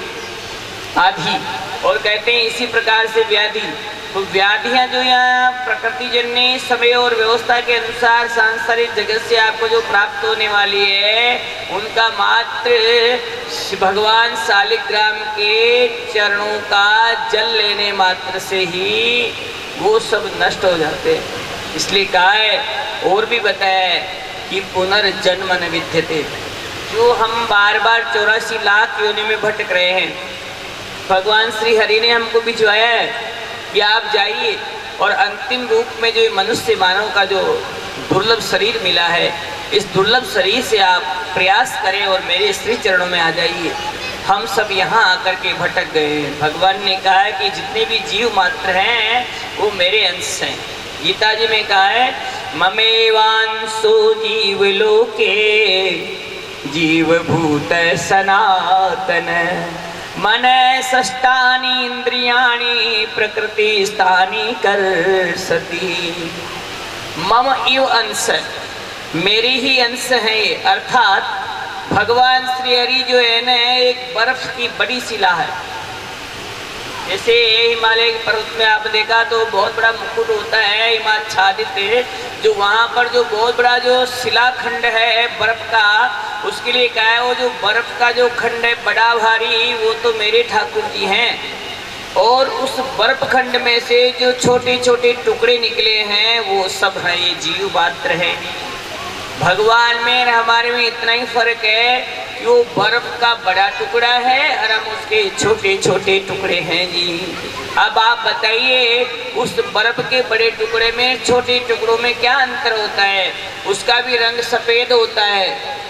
आधी, और कहते हैं इसी प्रकार से व्याधि, तो व्याधियां जो यहाँ प्रकृति जन्य समय और व्यवस्था के अनुसार सांसारिक जगत से आपको जो प्राप्त होने वाली है, उनका मात्र भगवान शालिग्राम के चरणों का जल लेने मात्र से ही वो सब नष्ट हो जाते हैं। इसलिए कहा है और भी बताया है कि पुनर्जन्म न विद्यते। जो हम बार बार 84 लाख योनि में भटक रहे हैं, भगवान श्री हरि ने हमको भिजवाया है कि आप जाइए और अंतिम रूप में जो मनुष्य मानव का जो दुर्लभ शरीर मिला है, इस दुर्लभ शरीर से आप प्रयास करें और मेरे श्री चरणों में आ जाइए। हम सब यहाँ आकर के भटक गए हैं। भगवान ने कहा है कि जितने भी जीव मात्र हैं वो मेरे अंश हैं। गीता जी में कहा है ममेवांसो जीव लोके जीव भूत सनातन मन षष्ठानि इंद्रियाणि प्रकृति स्थानी कर सती। मम इव अंश, मेरी ही अंश है ये। अर्थात भगवान श्री हरि जो है न, एक बर्फ की बड़ी शिला है। जैसे हिमालय के पर्वत में आप देखा तो बहुत बड़ा मुकुट होता है हिमाच्छादित, जो वहाँ पर जो बहुत बड़ा जो शिलाखंड है बर्फ का, उसके लिए क्या है वो जो बर्फ का जो खंड है बड़ा भारी, वो तो मेरे ठाकुर जी हैं। और उस बर्फ खंड में से जो छोटे छोटे टुकड़े निकले हैं वो सब है ये जीव मात्र है। भगवान में और हमारे में इतना ही फर्क है कि वो बर्फ का बड़ा टुकड़ा है और हम उसके छोटे छोटे टुकड़े हैं जी। अब आप बताइए उस बर्फ के बड़े टुकड़े में छोटे टुकड़ों में क्या अंतर होता है? उसका भी रंग सफ़ेद होता है,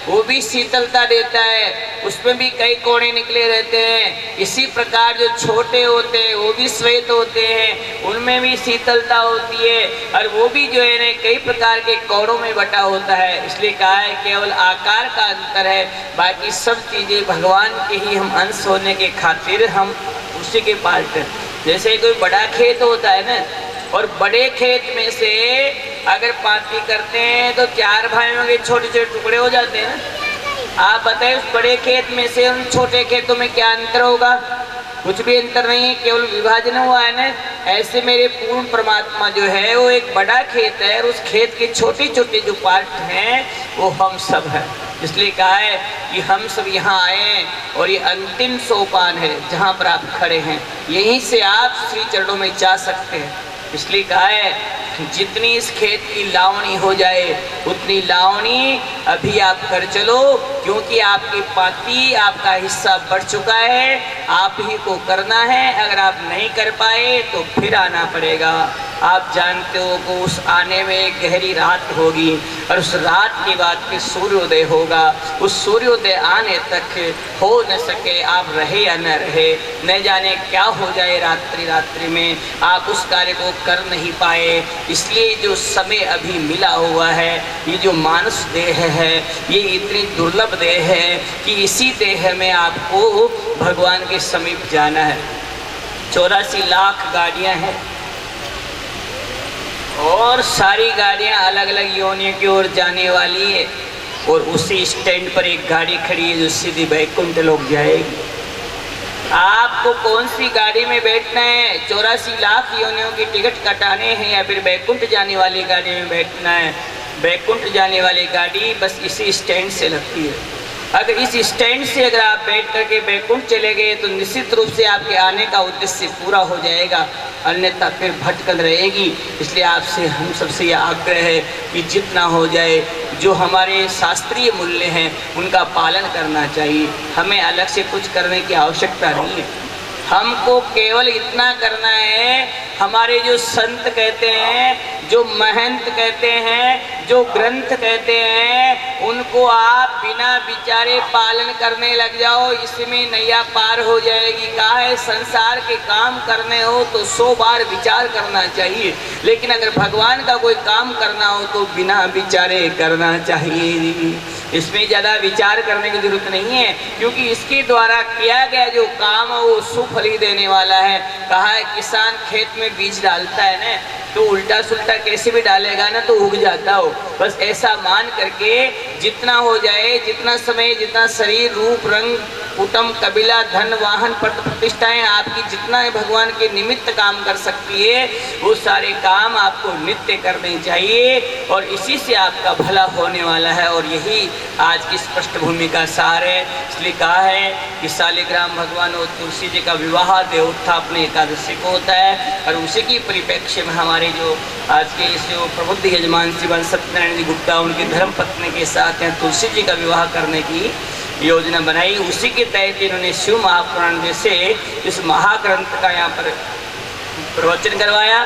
वो भी शीतलता देता है, उसमें भी कई कोने निकले रहते हैं। इसी प्रकार जो छोटे होते हैं वो भी श्वेत होते हैं, उनमें भी शीतलता होती है, और वो भी जो है ना कई प्रकार के कोणों में बटा होता है। इसलिए कहा है केवल आकार का अंतर है, बाकी सब चीज़ें भगवान के ही हम अंश होने के खातिर हम उसी के पार्ट हैं। जैसे कोई बड़ा खेत होता है ना, और बड़े खेत में से अगर पाती करते हैं तो 4 भाइयों के छोटे छोटे टुकड़े हो जाते हैं ना। आप बताइए उस बड़े खेत में से उन छोटे खेतों में क्या अंतर होगा? कुछ भी अंतर नहीं है, केवल विभाजन हुआ है ना। ऐसे मेरे पूर्ण परमात्मा जो है वो एक बड़ा खेत है, और उस खेत के छोटे छोटे जो पार्ट हैं वो हम सब हैं। इसलिए कहा है कि हम सब यहाँ आए हैं, और ये अंतिम सोपान है जहाँ पर आप खड़े हैं, यहीं से आप श्री चरणों में जा सकते हैं। इसलिए कहा है जितनी इस खेत की लावणी हो जाए उतनी लावणी अभी आप कर चलो, क्योंकि आपकी पाती आपका हिस्सा बढ़ चुका है, आप ही को करना है। अगर आप नहीं कर पाए तो फिर आना पड़ेगा। आप जानते हो कि उस आने में एक गहरी रात होगी, और उस रात के बाद फिर सूर्योदय होगा। उस सूर्योदय आने तक हो न सके आप रहे या न रहे, न जाने क्या हो जाए रात्रि में, आप उस कार्य को कर नहीं पाए। इसलिए जो समय अभी मिला हुआ है, ये जो मानस देह है, ये इतनी दुर्लभ देह है कि इसी देह में आपको भगवान के समीप जाना है। 84 लाख गाड़ियाँ हैं, और सारी गाड़ियाँ अलग अलग योनियों की ओर जाने वाली है, और उसी स्टैंड पर एक गाड़ी खड़ी है जो सीधी वैकुंठ लोक जाएगी। आपको कौन सी गाड़ी में बैठना है? 84 लाख योनियों की टिकट कटाने हैं, या फिर वैकुंठ जाने वाली गाड़ी में बैठना है? वैकुंठ जाने वाली गाड़ी बस इसी स्टैंड से लगती है। अगर इस स्टैंड से अगर आप बैठ करके वैकुंठ चले गए तो निश्चित रूप से आपके आने का उद्देश्य पूरा हो जाएगा, अन्यथा फिर भटकन रहेगी। इसलिए आपसे हम सबसे यह आग्रह है कि जितना हो जाए जो हमारे शास्त्रीय मूल्य हैं उनका पालन करना चाहिए। हमें अलग से कुछ करने की आवश्यकता नहीं है, हमको केवल इतना करना है। हमारे जो संत कहते हैं, जो महंत कहते हैं, जो ग्रंथ कहते हैं, उनको आप बिना विचारे पालन करने लग जाओ, इसमें नैया पार हो जाएगी। कहा है संसार के काम करने हो तो 100 बार विचार करना चाहिए, लेकिन अगर भगवान का कोई काम करना हो तो बिना विचारे करना चाहिए। इसमें ज़्यादा विचार करने की जरूरत नहीं है, क्योंकि इसके द्वारा किया गया जो काम है वो सुफल ही देने वाला है। कहा है किसान खेत में बीज डालता है ना, तो उल्टा सुल्टा कैसे भी डालेगा ना तो उग जाता हो। बस ऐसा मान करके जितना हो जाए, जितना समय, जितना शरीर, रूप, रंग, कुटुंब, कबीला, धन, वाहन, पद प्रतिष्ठाएं आपकी जितना भगवान के निमित्त काम कर सकती है वो सारे काम आपको नित्य करने चाहिए, और इसी से आपका भला होने वाला है। और यही आज की पृष्ठभूमि का सार है। इसलिए कहा है कि शालिग्राम भगवान और तुलसी जी का विवाह देवोत्थापन एकादशी को होता है, और उसी की परिप्रेक्ष्य में हमारे जो आज के इस जो प्रबुद्ध यजमान श्रीमान सत्यनारायण जी गुप्ता उनकी धर्मपत्नी के साथ हैं तुलसी जी का विवाह करने की योजना बनाई। उसी के तहत इन्होंने शिव महापुराण जैसे इस महाग्रंथ का यहाँ पर प्रवचन करवाया,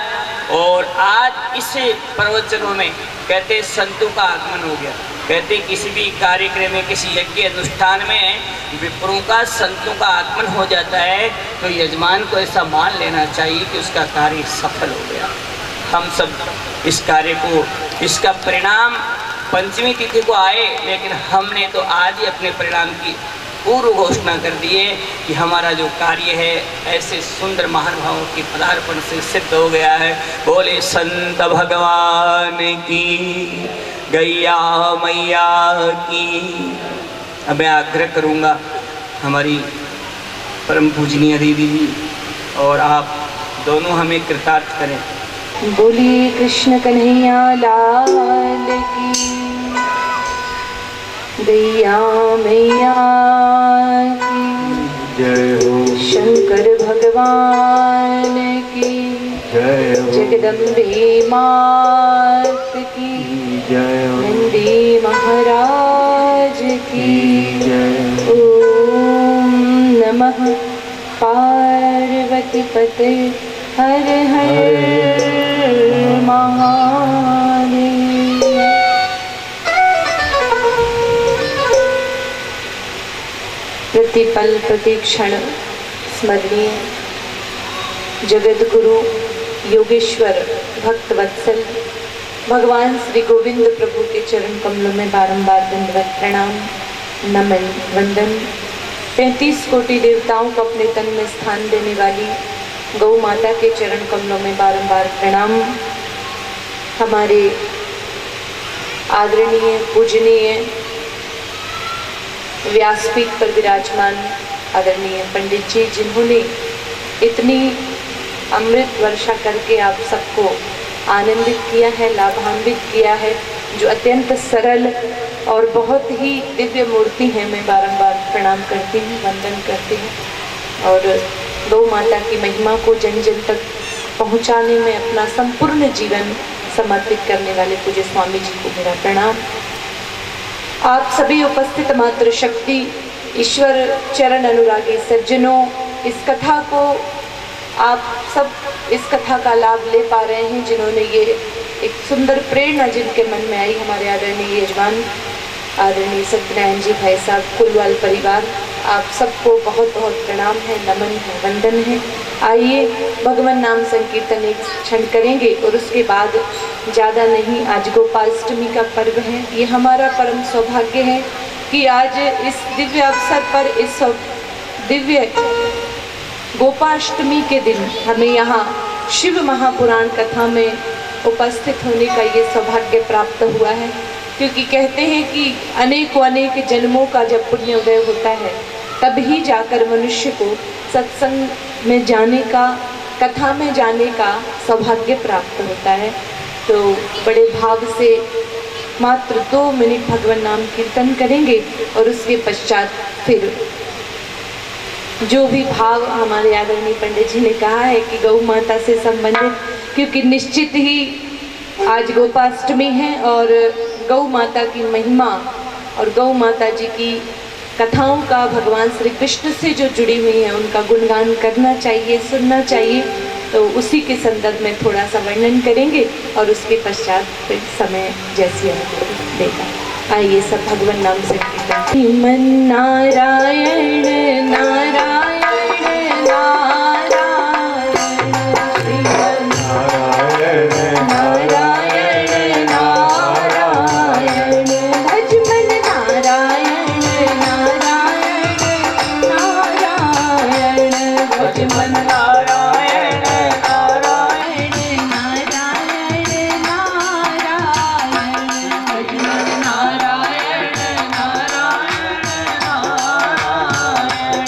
और आज इस प्रवचनों में कहते संतों का आगमन हो गया। कहते किसी भी कार्यक्रम में, किसी यज्ञ अनुष्ठान में विप्रों का, संतों का आगमन हो जाता है तो यजमान को ऐसा मान लेना चाहिए कि उसका कार्य सफल हो गया। हम सब इस कार्य को, इसका परिणाम पंचमी तिथि को आए, लेकिन हमने तो आज ही अपने परिणाम की पूर्व घोषणा कर दी है कि हमारा जो कार्य है ऐसे सुंदर महानुभावों की पदार्पण से सिद्ध हो गया है। बोले संत भगवान की, गैया मैया की। अब मैं आग्रह करूँगा हमारी परम पूजनीय दीदी जी और आप दोनों हमें कृतार्थ करें। बोलिए कृष्ण कन्हैया लाल की, गैया मैया की जय हो, शंकर भगवान की जय हो, जगदम्बे मात की जय हो, नंदी महाराज की जय हो। ओम नमः पार्वती पते हर हर महादेव। प्रतिपल प्रतिक्षण स्मरणीय जगत गुरु योगेश्वर भक्त वत्सल भगवान श्री गोविंद प्रभु के चरण कमलों में बारंबार दंडवत प्रणाम नमन वंदन। 35 कोटि देवताओं को अपने तन में स्थान देने वाली गौ माता के चरण कमलों में बारंबार प्रणाम। हमारे आदरणीय पूजनीय व्यासपीठ पर विराजमान आदरणीय पंडित जी, जिन्होंने इतनी अमृत वर्षा करके आप सबको आनंदित किया है, लाभान्वित किया है, जो अत्यंत सरल और बहुत ही दिव्य मूर्ति है। मैं बारंबार प्रणाम करती हूँ, वंदन करती हूँ और गौ माता की महिमा को जन जन तक पहुँचाने में अपना संपूर्ण जीवन समर्पित करने वाले पूज्य स्वामी जी को मेरा प्रणाम। आप सभी उपस्थित मातृ शक्ति ईश्वर चरण अनुरागी सज्जनों, इस कथा को आप सब इस कथा का लाभ ले पा रहे हैं, जिन्होंने ये एक सुंदर प्रेरणा जिनके मन में आई। हमारे आदरणीय यजमान आदरणीय सत्यनारायण जी भाई साहब, कुलवाल परिवार, आप सबको बहुत बहुत प्रणाम है, नमन है, वंदन है। आइए भगवान नाम संकीर्तन एक क्षण करेंगे और उसके बाद ज़्यादा नहीं, आज गोपाष्टमी का पर्व है। ये हमारा परम सौभाग्य है कि आज इस दिव्य अवसर पर, इस दिव्य गोपाष्टमी के दिन हमें यहाँ शिव महापुराण कथा में उपस्थित होने का ये सौभाग्य प्राप्त हुआ है। क्योंकि कहते हैं कि अनेकों अनेक जन्मों का जब पुण्योदय होता है तभी जाकर मनुष्य को सत्संग में जाने का, कथा में जाने का सौभाग्य प्राप्त होता है। तो बड़े भाव से मात्र 2 मिनट भगवान नाम कीर्तन करेंगे और उसके पश्चात फिर जो भी भाव हमारे आदरणीय पंडित जी ने कहा है कि गौ माता से संबंधित, क्योंकि निश्चित ही आज गोपाष्टमी है और गौ माता की महिमा और गौ माता जी की कथाओं का भगवान श्री कृष्ण से जो जुड़ी हुई है उनका गुणगान करना चाहिए, सुनना चाहिए। तो उसी के संदर्भ में थोड़ा सा वर्णन करेंगे और उसके पश्चात फिर समय जैसी अनुकूल देगा। आइए सब भगवान नाम से कीर्तन। श्रीमन नारायण नारायण नारायण श्रीमन नारायण नारायण नारायण भजमन नारायण नारायण नारायण भजमन नारायण नारायण नारायण नारायण भजमन नारायण नारायण नारायण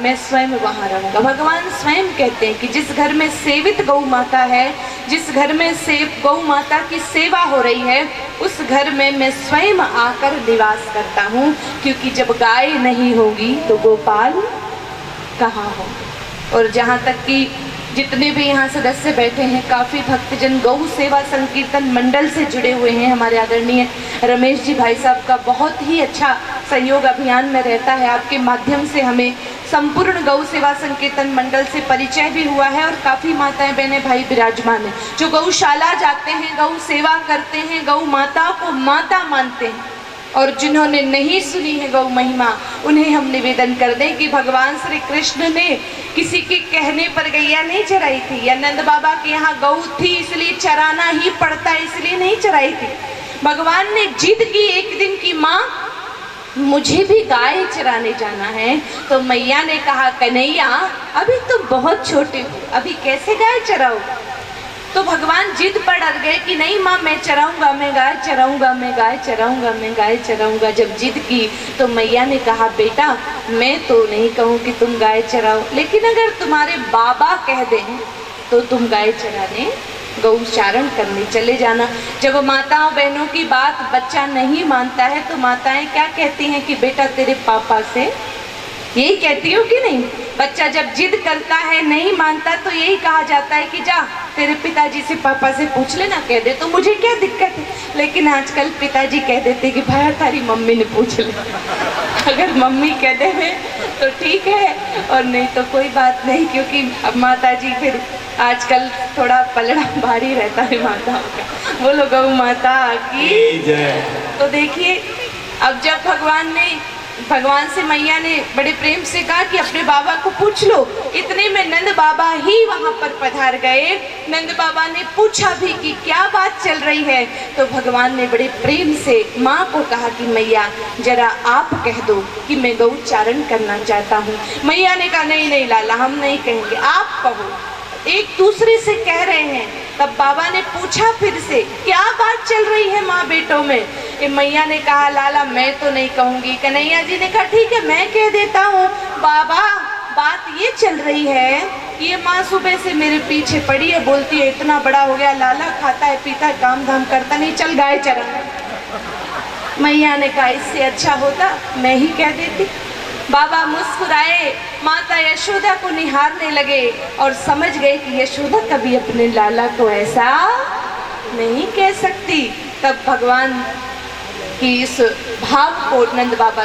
मैं स्वयं वहाँ रहूँगा। भगवान स्वयं कहते हैं कि जिस घर में सेवित गौ माता है, जिस घर में गौ माता की सेवा हो रही है, उस घर में मैं स्वयं आकर निवास करता हूँ, क्योंकि जब गाय नहीं होगी तो गोपाल कहाँ होंगे। और जहाँ तक कि जितने भी यहाँ सदस्य बैठे हैं, काफ़ी भक्तजन गौ सेवा संकीर्तन मंडल से जुड़े हुए हैं। हमारे आदरणीय रमेश जी भाई साहब का बहुत ही अच्छा सहयोग अभियान में रहता है। आपके माध्यम से हमें संपूर्ण गौ सेवा संकीर्तन मंडल से परिचय भी हुआ है, और काफ़ी माताएं बहनें भाई विराजमान हैं जो गौशाला जाते हैं, गौ सेवा करते हैं, गौ माता को माता मानते हैं। और जिन्होंने नहीं सुनी है गौ महिमा, उन्हें हम निवेदन कर दें कि भगवान श्री कृष्ण ने किसी के कहने पर गैया नहीं चराई थी, या नंद बाबा के यहाँ गौ थी इसलिए चराना ही पड़ता इसलिए नहीं चराई थी। भगवान ने जिद की एक दिन की, माँ मुझे भी गाय चराने जाना है। तो मैया ने कहा, कन्हैया अभी तुम बहुत छोटे हो, अभी कैसे गाय चराओ। तो भगवान जिद पर अड़ गए कि नहीं माँ, मैं चराऊंगा, मैं गाय चराऊंगा, मैं गाय चराऊंगा, मैं गाय चराऊंगा। जब जिद की तो मैया ने कहा, बेटा मैं तो नहीं कहूँ कि तुम गाय चराओ, लेकिन अगर तुम्हारे बाबा कह दें तो तुम गाय चराने, गौचारण करने चले जाना। जब माताओं बहनों की बात बच्चा नहीं मानता है तो माताएं क्या कहती हैं कि बेटा तेरे पापा से, यही कहती हो कि नहीं। बच्चा जब जिद करता है, नहीं मानता, तो यही कहा जाता है कि जा तेरे पिताजी से, पापा से पूछ लेना, कह दे तो मुझे क्या दिक्कत है। लेकिन आजकल पिताजी कह देते कि भाई तारी मम्मी ने पूछ लिया। अगर मम्मी कह दे तो ठीक है, और नहीं तो कोई बात नहीं, क्योंकि अब माता जी फिर आजकल थोड़ा पलड़ा भारी रहता है माताओं का। बोलो गौ माता की जय। तो देखिए, अब जब भगवान से मैया ने बड़े प्रेम से कहा कि अपने बाबा को पूछ लो, इतने में नंद बाबा ही वहां पर पधार गए। नंद बाबा ने पूछा भी कि क्या बात चल रही है, तो भगवान ने बड़े प्रेम से माँ को कहा कि मैया जरा आप कह दो कि मैं गौचारण करना चाहता हूँ। मैया ने कहा, नहीं नहीं लाला, हम नहीं कहेंगे, आप कहो। एक दूसरे से कह रहे हैं। तब बाबा ने पूछा फिर से, क्या बात चल रही है माँ बेटों में। मैया ने कहा, लाला मैं तो नहीं कहूँगी। कन्हैया जी ने कहा, ठीक है मैं कह देता हूँ। बाबा बात ये चल रही है, ये माँ सुबह से मेरे पीछे पड़ी है, बोलती है इतना बड़ा हो गया, लाला खाता है पीता है, काम धाम करता नहीं, चल गाय चरा। मैया ने कहा, इससे अच्छा होता मैं ही कह देती। बाबा मुस्कुराए, माता यशोदा को निहारने लगे और समझ गए कि यशोदा कभी अपने लाला को ऐसा नहीं कह सकती। तब भगवान की इस भाव को नंद बाबा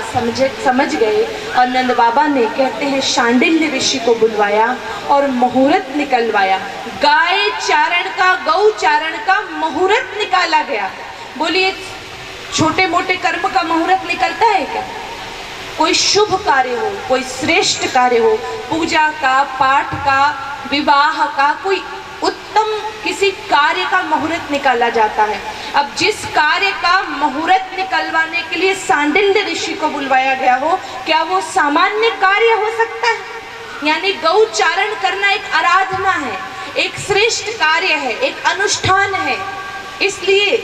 समझ गए, और नंद बाबा ने, कहते हैं, शांडिल्य ऋषि को बुलवाया और मुहूर्त निकलवाया। गाय चारण का, गौ चारण का मुहूर्त निकाला गया। बोलिए, छोटे मोटे कर्म का मुहूर्त निकलता है क्या? कोई शुभ कार्य हो, कोई श्रेष्ठ कार्य हो, पूजा का, पाठ का, विवाह का, कोई उत्तम किसी कार्य का मुहूर्त निकाला जाता है। अब जिस कार्य का मुहूर्त निकलवाने के लिए सांडिल्य ऋषि को बुलवाया गया हो, क्या वो सामान्य कार्य हो सकता है? यानी गौचारण करना एक आराधना है, एक श्रेष्ठ कार्य है, एक अनुष्ठान है। इसलिए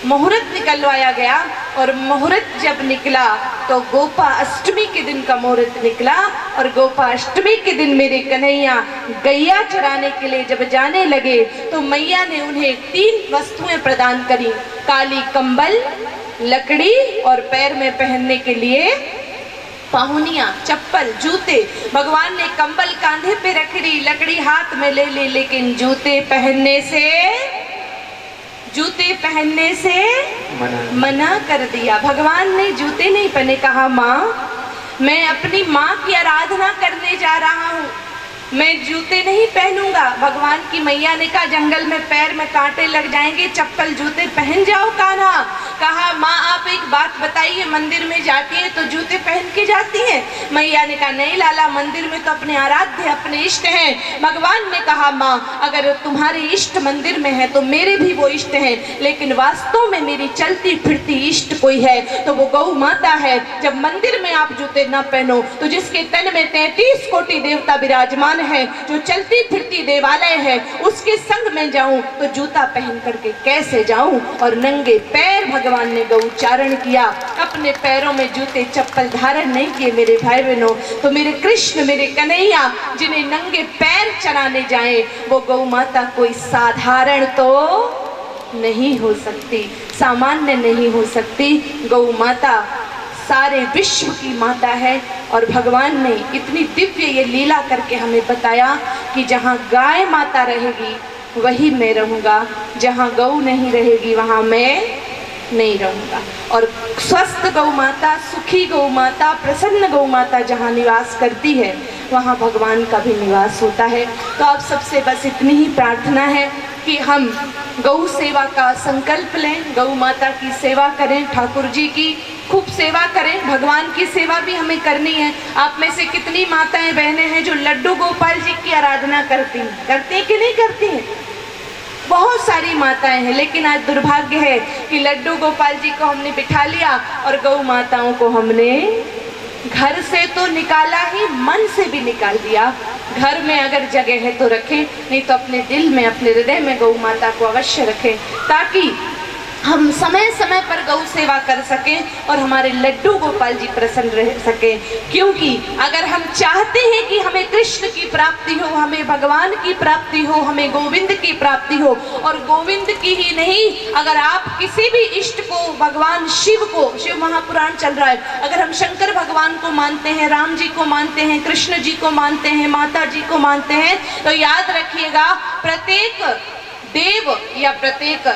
मुहूर्त निकलवाया गया, और मुहूर्त जब निकला तो गोपा अष्टमी के दिन का मुहूर्त निकला। और गोपा अष्टमी के दिन मेरे कन्हैया गैया चराने के लिए जब जाने लगे तो मैया ने उन्हें 3 वस्तुएं प्रदान करी, काली कंबल, लकड़ी और पैर में पहनने के लिए पाहुनियां, चप्पल, जूते। भगवान ने कंबल कांधे पे रख ली, लकड़ी हाथ में ले ली, लेकिन जूते पहनने से मना कर दिया। भगवान ने जूते नहीं पहने, कहा माँ मैं अपनी माँ की आराधना करने जा रहा हूँ, मैं जूते नहीं पहनूंगा। भगवान की मैया ने कहा, जंगल में पैर में कांटे लग जाएंगे, चप्पल जूते पहन जाओ कान्हा। कहा, माँ आप एक बात बताइए, मंदिर में जाती है तो जूते पहन के जाती हैं? मैया ने कहा, नहीं लाला, मंदिर में तो अपने आराध्य, अपने इष्ट हैं। भगवान ने कहा, माँ अगर तुम्हारे इष्ट मंदिर में है तो मेरे भी वो इष्ट हैं, लेकिन वास्तव में मेरी चलती फिरती इष्ट कोई है तो वो गौ माता है। जब मंदिर में आप जूते न पहनो तो जिसके तन में 33 कोटि देवता विराजमान दुकान है, जो चलती फिरती देवालय है, उसके संग में जाऊं तो जूता पहन करके कैसे जाऊं। और नंगे पैर भगवान ने गौचारण किया, अपने पैरों में जूते चप्पल धारण नहीं किए मेरे भाई बहनों। तो मेरे कृष्ण, मेरे कन्हैया जिन्हें नंगे पैर चराने जाए, वो गौ माता कोई साधारण तो नहीं हो सकती, सामान्य नहीं हो सकती। गौ माता सारे विश्व की माता है। और भगवान ने इतनी दिव्य ये लीला करके हमें बताया कि जहाँ गाय माता रहेगी वही मैं रहूँगा, जहाँ गौ नहीं रहेगी वहाँ मैं नहीं रहूँगा। और स्वस्थ गौ माता, सुखी गौ माता, प्रसन्न गौ माता जहाँ निवास करती है वहाँ भगवान का भी निवास होता है। तो आप सबसे बस इतनी ही प्रार्थना है कि हम गौ सेवा का संकल्प लें, गौ माता की सेवा करें, ठाकुर जी की खूब सेवा करें, भगवान की सेवा भी हमें करनी है। आप में से कितनी माताएं बहनें हैं जो लड्डू गोपाल जी की आराधना करती हैं कि नहीं करती हैं? बहुत सारी माताएं हैं, लेकिन आज दुर्भाग्य है कि लड्डू गोपाल जी को हमने बिठा लिया और गौ माताओं को हमने घर से तो निकाला ही, मन से भी निकाल दिया। घर में अगर जगह है तो रखें, नहीं तो अपने दिल में, अपने हृदय में गौ माता को अवश्य रखें, ताकि हम समय समय पर गौ सेवा कर सकें और हमारे लड्डू गोपाल जी प्रसन्न रह सकें। क्योंकि अगर हम चाहते हैं कि हमें कृष्ण की प्राप्ति हो, हमें भगवान की प्राप्ति हो, हमें गोविंद की प्राप्ति हो, और गोविंद की ही नहीं, अगर आप किसी भी इष्ट को, भगवान शिव को, शिव महापुराण चल रहा है, अगर हम शंकर भगवान को मानते हैं, राम जी को मानते हैं, कृष्ण जी को मानते हैं, माता जी को मानते हैं, तो याद रखिएगा प्रत्येक देव या प्रत्येक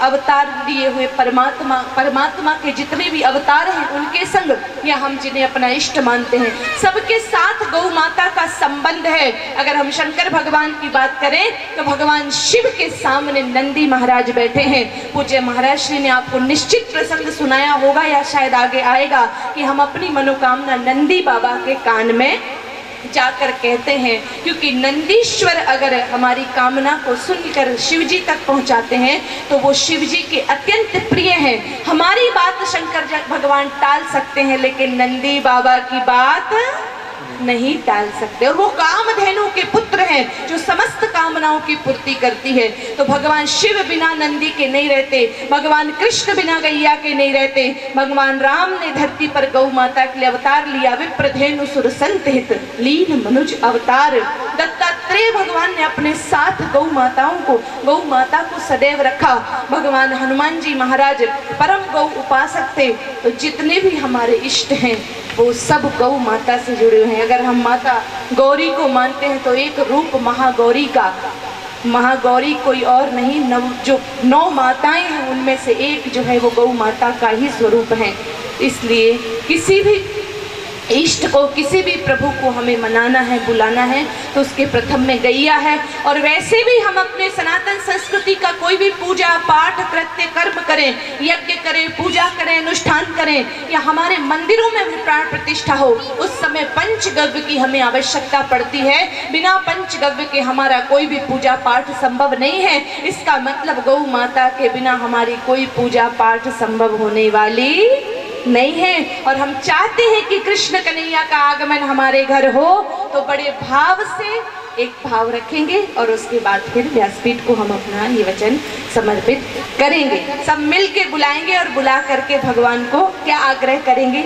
अवतार लिए हुए परमात्मा के जितने भी अवतार हैं उनके संग या हम जिन्हें अपना इष्ट मानते हैं, सबके साथ गौ माता का संबंध है। अगर हम शंकर भगवान की बात करें तो भगवान शिव के सामने नंदी महाराज बैठे हैं। पूज्य महाराज श्री ने आपको निश्चित प्रसंग सुनाया होगा या शायद आगे आएगा कि हम अपनी मनोकामना नंदी बाबा के कान में जाकर कहते हैं, क्योंकि नंदीश्वर अगर हमारी कामना को सुनकर शिव जी तक पहुंचाते हैं तो वो शिव जी के अत्यंत प्रिय हैं। हमारी बात शंकर भगवान टाल सकते हैं, लेकिन नंदी बाबा की बात नहीं टाल सकते। और वो कामधेनु के पुत्र हैं जो समस्त कामनाओं की पूर्ति करती है। तो भगवान शिव बिना नंदी के नहीं रहते, भगवान कृष्ण बिना गैया के नहीं रहते। भगवान राम ने धरती पर गौ माता के लिए अवतार लिया, विप्रधेनु सुर संत हित लीन मनुज अवतार। दत्तात्रेय भगवान ने अपने साथ गौ माता को सदैव रखा। भगवान हनुमान जी महाराज परम गौ उपासक थे। तो जितने भी हमारे इष्ट हैं वो सब गौ माता से जुड़े हुए हैं। अगर हम माता गौरी को मानते हैं तो एक रूप महागौरी का, महागौरी कोई और नहीं, जो 9 माताएं हैं उनमें से एक जो है वो गौ माता का ही स्वरूप है। इसलिए किसी भी इष्ट को, किसी भी प्रभु को हमें मनाना है, बुलाना है तो उसके प्रथम में गैया है। और वैसे भी हम अपने सनातन संस्कृति का कोई भी पूजा पाठ कृत्य कर्म करें, यज्ञ करें, पूजा करें, अनुष्ठान करें या हमारे मंदिरों में भी प्राण प्रतिष्ठा हो, उस समय पंचगव्य की हमें आवश्यकता पड़ती है। बिना पंचगव्य के हमारा कोई भी पूजा पाठ संभव नहीं है। इसका मतलब गौ माता के बिना हमारी कोई पूजा पाठ संभव होने वाली नहीं है। और हम चाहते हैं कि कृष्ण कन्हैया का आगमन हमारे घर हो, तो बड़े भाव से एक भाव रखेंगे और उसके बाद फिर व्यासपीठ को हम अपना ये वचन समर्पित करेंगे। सब मिल के बुलाएंगे और बुला करके भगवान को क्या आग्रह करेंगे,